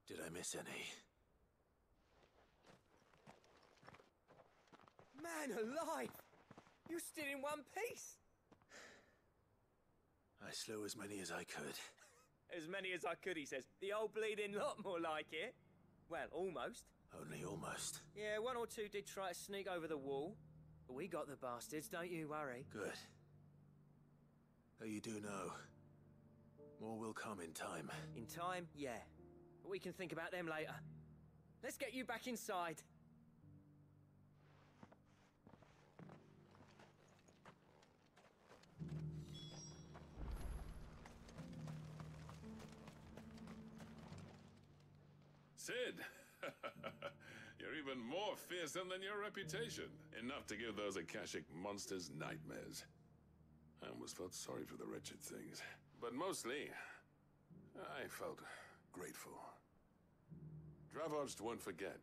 did I miss any? Man alive! You stood in one piece! I slew as many as I could. As many as I could, he says. The old bleeding lot, more like it. Well, almost. Only almost. Yeah, one or two did try to sneak over the wall. But we got the bastards, don't you worry. Good. Though you do know, more will come in time. In time, yeah. But we can think about them later. Let's get you back inside. Sid! You're even more fearsome than your reputation. Enough to give those Akashic monsters nightmares. I almost felt sorry for the wretched things. But mostly, I felt grateful. Dravoged won't forget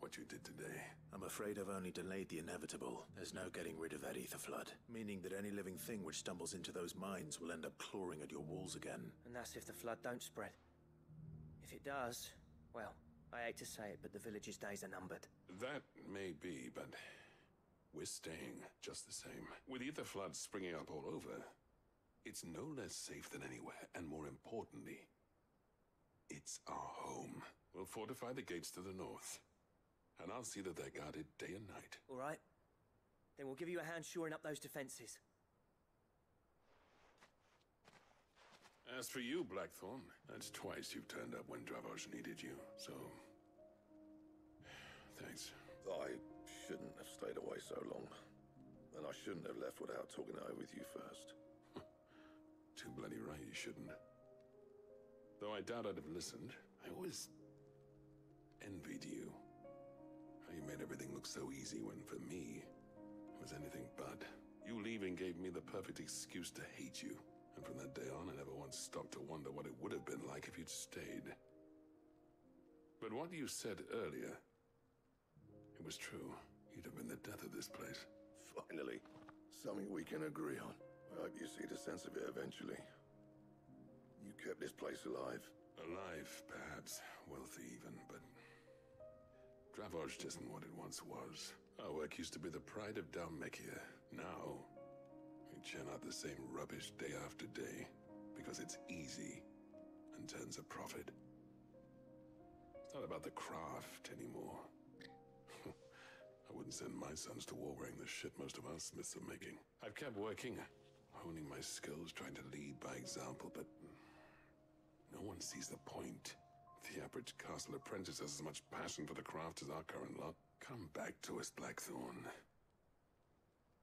what you did today. I'm afraid I've only delayed the inevitable. There's no getting rid of that ether flood, meaning that any living thing which stumbles into those mines will end up clawing at your walls again. And that's if the flood don't spread. If it does, well, I hate to say it, but the village's days are numbered. That may be, but we're staying just the same. With ether floods springing up all over, it's no less safe than anywhere, and more importantly, it's our home. We'll fortify the gates to the north, and I'll see that they're guarded day and night. All right. Then we'll give you a hand shoring up those defenses. As for you, Blackthorn, that's twice you've turned up when Dravos needed you, so... thanks. I shouldn't have stayed away so long. And I shouldn't have left without talking it over with you first. Too bloody right you shouldn't. Though I doubt I'd have listened. I always envied you. How you made everything look so easy when, for me, it was anything but. You leaving gave me the perfect excuse to hate you. And from that day on, I never once stopped to wonder what it would have been like if you'd stayed. But what you said earlier, it was true. You'd have been the death of this place. Finally, something we can agree on. I hope you see the sense of it eventually. You kept this place alive. Alive, perhaps. Wealthy even, but... Dravoged isn't what it once was. Our work used to be the pride of Dalmekia. Now, we churn out the same rubbish day after day, because it's easy and turns a profit. It's not about the craft anymore. I wouldn't send my sons to war wearing the shit most of our smiths are making. I've kept working, honing my skills, trying to lead by example, but no one sees the point. The average castle apprentice has as much passion for the craft as our current lot. Come back to us, Blackthorn.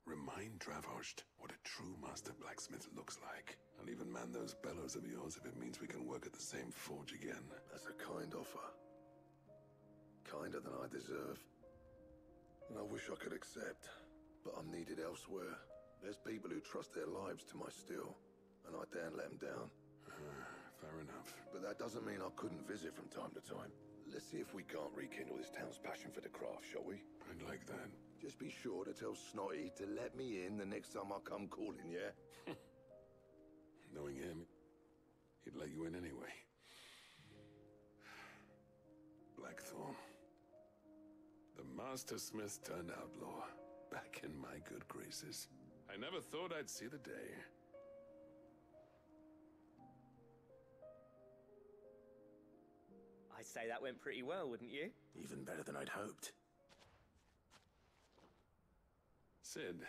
Remind Dravoged what a true master blacksmith looks like. I'll even man those bellows of yours if it means we can work at the same forge again. That's a kind offer. Kinder than I deserve. And I wish I could accept, but I'm needed elsewhere. There's people who trust their lives to my steel, and I daren't let them down. Fair enough. But that doesn't mean I couldn't visit from time to time. Let's see if we can't rekindle this town's passion for the craft, shall we? I'd like that. Just be sure to tell Snotty to let me in the next time I come calling, yeah? Knowing him, he'd let you in anyway. Blackthorn. The Master Smith turned outlaw. Back in my good graces. I never thought I'd see the day. I'd say that went pretty well, wouldn't you? Even better than I'd hoped. Sid,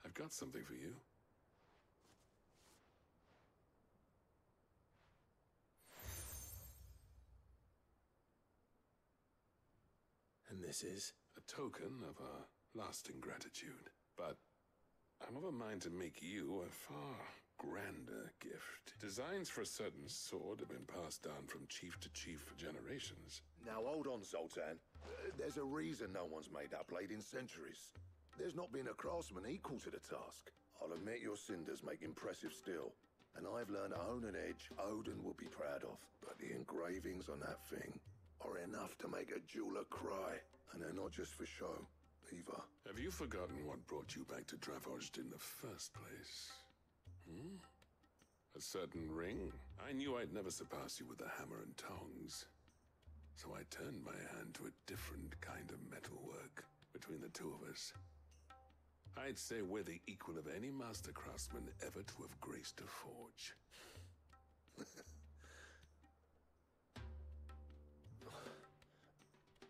I've got something for you. And this is? A token of our lasting gratitude. But I'm of a mind to make you a far grander gift. Designs for a certain sword have been passed down from chief to chief for generations. Now hold on, Zoltan. There's a reason no one's made that blade in centuries. There's not been a craftsman equal to the task. I'll admit your cinders make impressive steel, and I've learned to own an edge Odin will be proud of. But the engravings on that thing are enough to make a jeweler cry, and they're not just for show, either. Have you forgotten what brought you back to Dravoged in the first place? Hmm? A certain ring? I knew I'd never surpass you with the hammer and tongs. So I turned my hand to a different kind of metalwork between the two of us. I'd say we're the equal of any master craftsman ever to have graced a forge.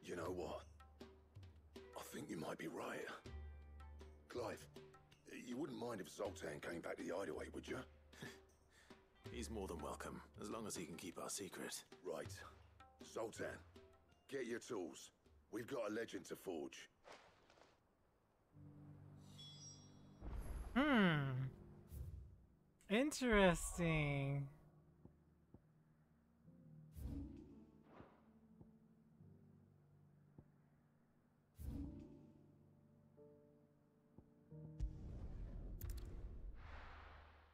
You know what? I think you might be right. Clive, you wouldn't mind if Zoltan came back to the hideaway, would you? He's more than welcome, as long as he can keep our secret. Right. Zoltan, get your tools. We've got a legend to forge. Interesting.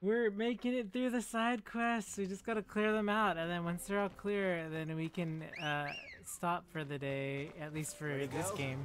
We're making it through the side quests. We just gotta clear them out, and then once they're all clear, then we can stop for the day, at least for this game.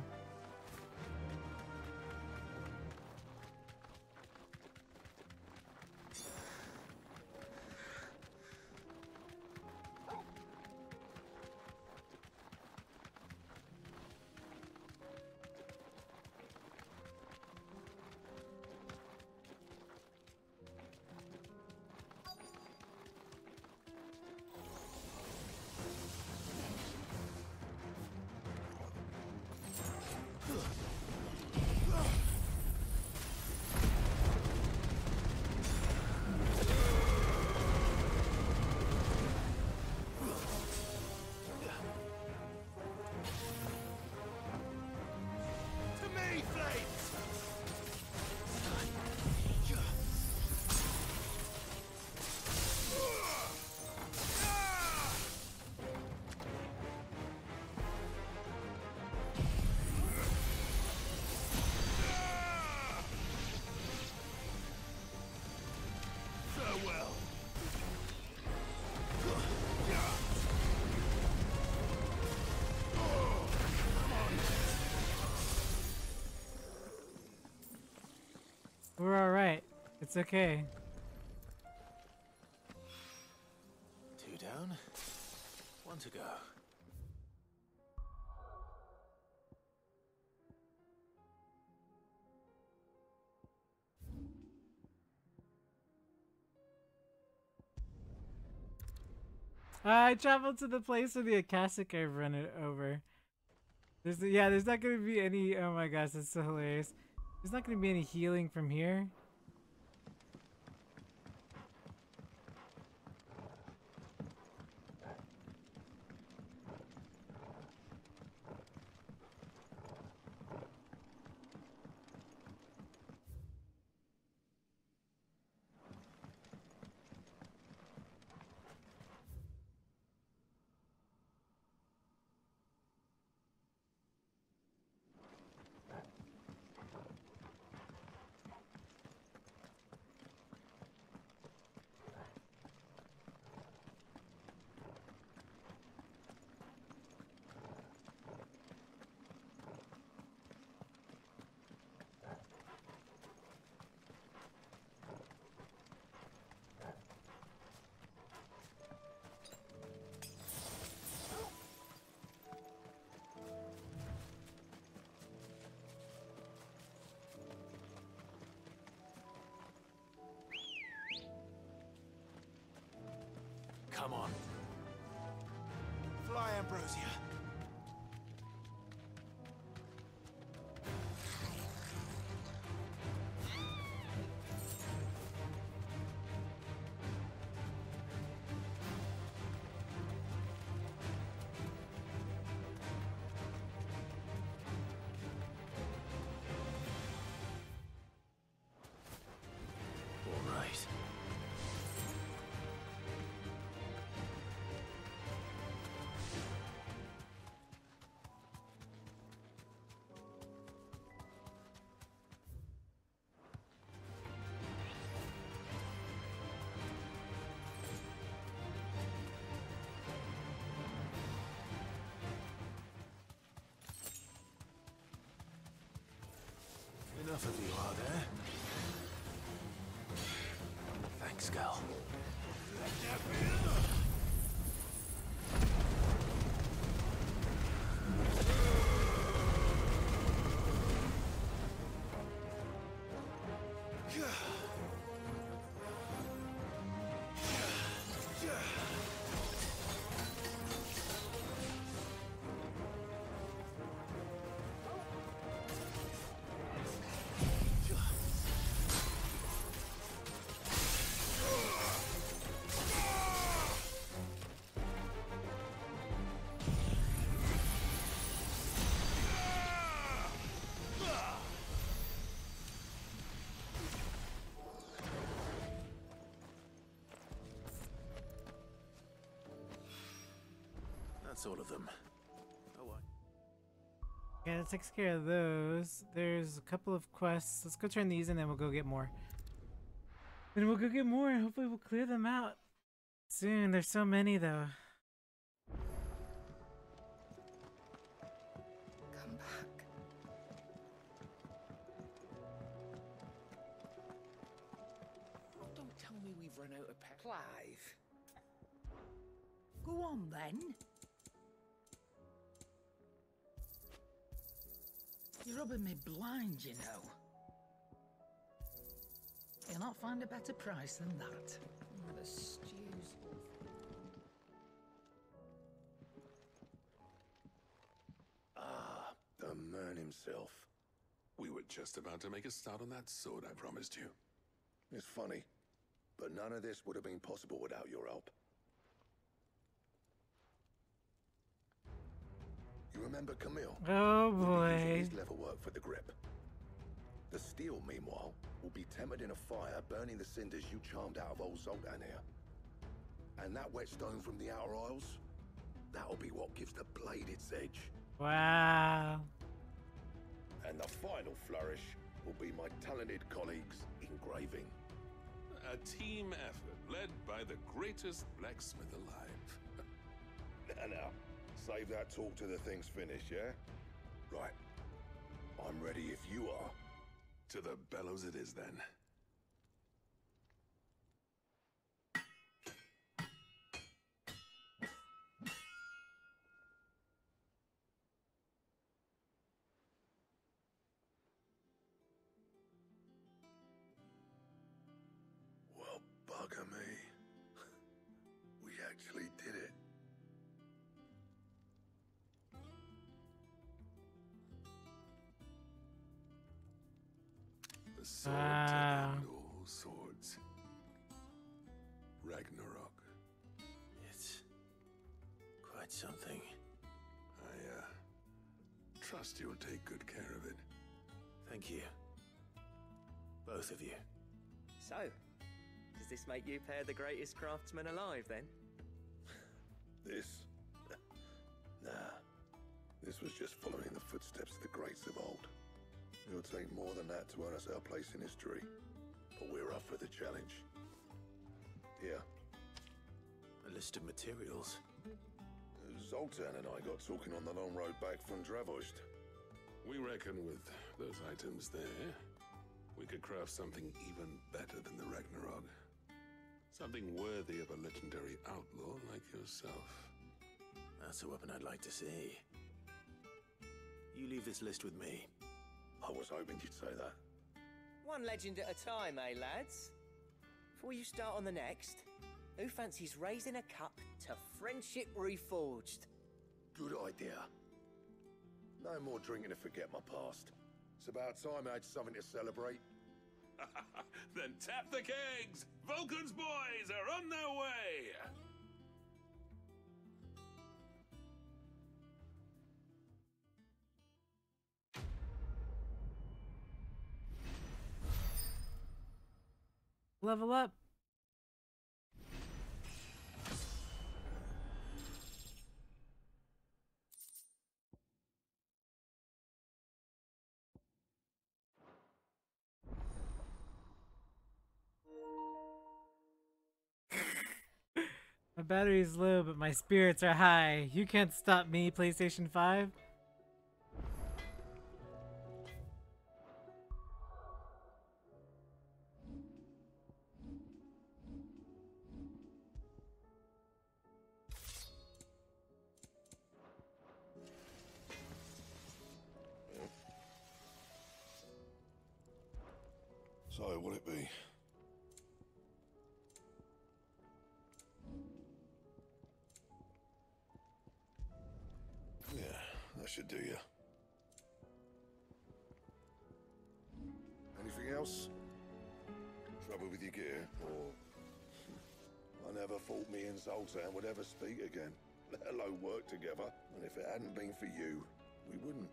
We're alright. It's okay. 2 down, 1 to go. I traveled to the place where the Akashic I've run it over. There's not gonna be any. Oh my gosh, that's so hilarious. There's not gonna be any healing from here. Come on. Fly, Ambrosia. All right. Enough of you, are there? Thanks, Gal. That's all of them. Oh, what? Yeah, that takes care of those. There's a couple of quests. Let's go turn these and then we'll go get more. Then we'll go get more. Hopefully we'll clear them out soon. There's so many though. Come back. Oh, don't tell me we've run out of Clive. Go on then. You're rubbing me blind, you know. You'll not find a better price than that. The stew's Ah, the man himself. We were just about to make a start on that sword I promised you. It's funny, but none of this would have been possible without your help. You remember Camille? Oh We'll be boy. using his leather work for the grip. The steel, meanwhile, will be tempered in a fire, burning the cinders you charmed out of old Zoltan here. And that whetstone from the Outer Isles, that'll be what gives the blade its edge. Wow. And the final flourish will be my talented colleagues engraving. A team effort led by the greatest blacksmith alive. Now, save that talk till the thing's finished, yeah? Right. I'm ready if you are. To the bellows it is, then. Well, bugger me. We actually did it. The sword to end all swords. Ragnarok. It's quite something. I, trust you'll take good care of it. Thank you. Both of you. So, does this make you pair the greatest craftsmen alive then? This? Nah. This was just following the footsteps of the greats of old. It'll take more than that to earn us our place in history. But we're up for the challenge. Here. A list of materials. Zoltan and I got talking on the long road back from Dravost. We reckon with those items there, we could craft something even better than the Ragnarok. Something worthy of a legendary outlaw like yourself. That's a weapon I'd like to see. You leave this list with me. I was hoping you'd say that. One legend at a time, eh, lads? Before you start on the next, who fancies raising a cup to friendship reforged? Good idea. No more drinking to forget my past. It's about time I had something to celebrate. Then tap the kegs! Vulcan's boys are on their way! Level up. My battery's low, but my spirits are high. You can't stop me, PlayStation 5. So, what'll it be? Yeah, that should do you. Anything else? Trouble with your gear, or... I never thought me and Zoltan would ever speak again, let alone work together. And if it hadn't been for you, we wouldn't.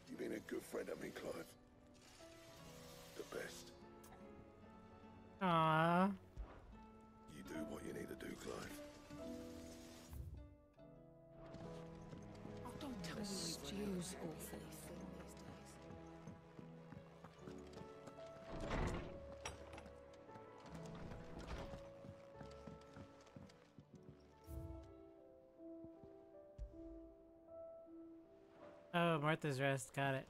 You've been a good friend to me, Clive. The best. Aww. You do what you need to do, Clive. Oh, don't tell me Stew's awful. Oh, Martha's Rest. Got it.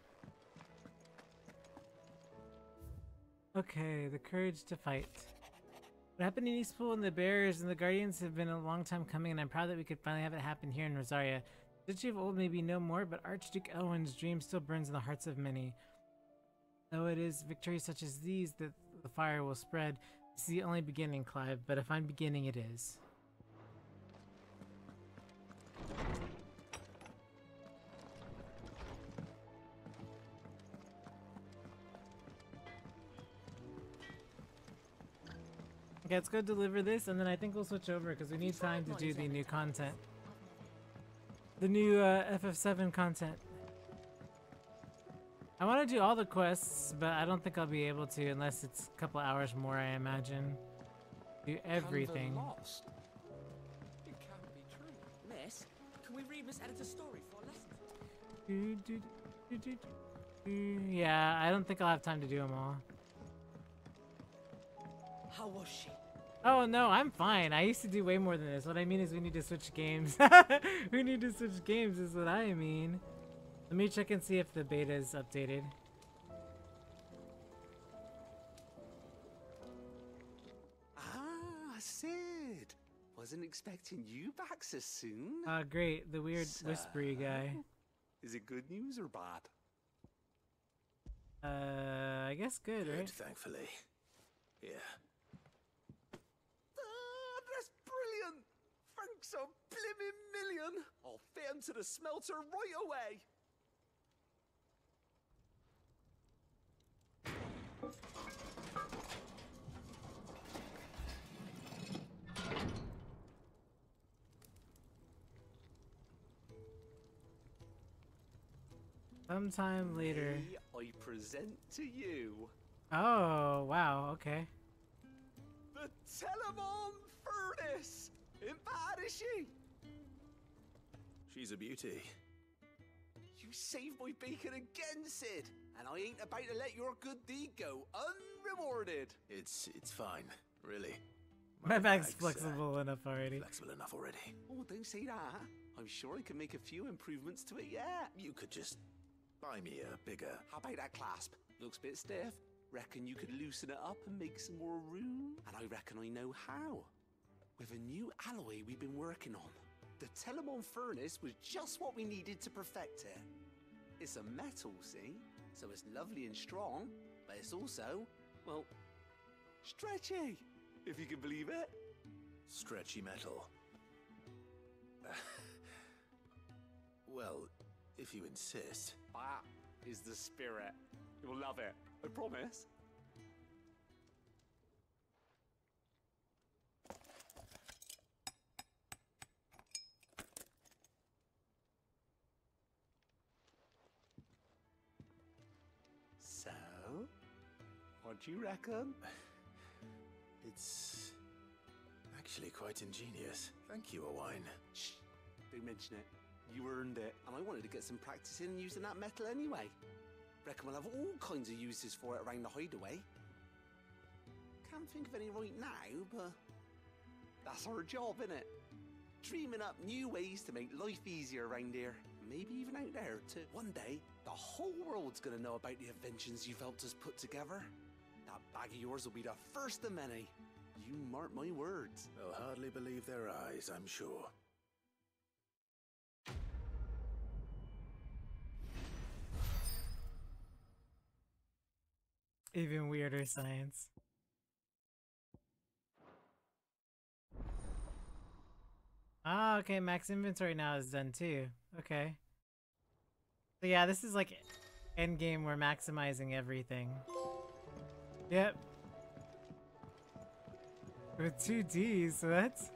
Okay, the courage to fight. What happened in Eastpool and the Bears and the Guardians have been a long time coming, and I'm proud that we could finally have it happen here in Rosaria. The Duchy of Old may be no more, but Archduke Elwin's dream still burns in the hearts of many. Though it is victories such as these that the fire will spread. This is the only beginning, Clive, but if I'm beginning, it is. Okay, let's go deliver this, and then I think we'll switch over because we need time to do the new content. The new FF7 content. I want to do all the quests, but I don't think I'll be able to unless it's a couple hours more, I imagine. Do everything. Lost? It can't be true. Miss, can we read Miss Editor's story for a lesson? Yeah, I don't think I'll have time to do them all. How was she? Oh no, I'm fine. I used to do way more than this. What I mean is we need to switch games. We need to switch games is what I mean. Let me check and see if the beta is updated. Ah, Sid. Wasn't expecting you back so soon. Great. The weird whispery guy. Is it good news or bad? I guess good, right? Thankfully. Yeah. That's brilliant! Thanks a blimmin' million! I'll fit him to the smelter right away! Sometime later. I present to you Oh, wow, okay. the Telemon Furnace! In bad, is she? She's a beauty. You saved my bacon again, Sid, and I ain't about to let your good deed go unrewarded. It's fine, really. My bag's flexible enough already. Flexible enough already. Oh, don't say that. I'm sure I can make a few improvements to it yet. You could just buy me a bigger... How about that clasp? Looks a bit stiff. Reckon you could loosen it up and make some more room? And I reckon I know how. With a new alloy we've been working on. The Telemon Furnace was just what we needed to perfect it. It's a metal, see? So it's lovely and strong, but it's also, well, stretchy, if you can believe it. Stretchy metal. Well, if you insist. That is the spirit. You'll love it, I promise. So, what do you reckon? It's actually quite ingenious. Thank you, Owain. Shh, don't mention it. You earned it, and I wanted to get some practice in using that metal anyway. Reckon we'll have all kinds of uses for it around the hideaway. Can't think of any right now, but that's our job, innit? Dreaming up new ways to make life easier around here. Maybe even out there, too. One day, the whole world's gonna know about the inventions you've helped us put together. That bag of yours will be the first of many. You mark my words. They'll hardly believe their eyes, I'm sure. Even weirder science. Ah, okay, max inventory now is done too. Okay. So yeah, this is like endgame, we're maximizing everything. Yep. With 2 Ds, so that's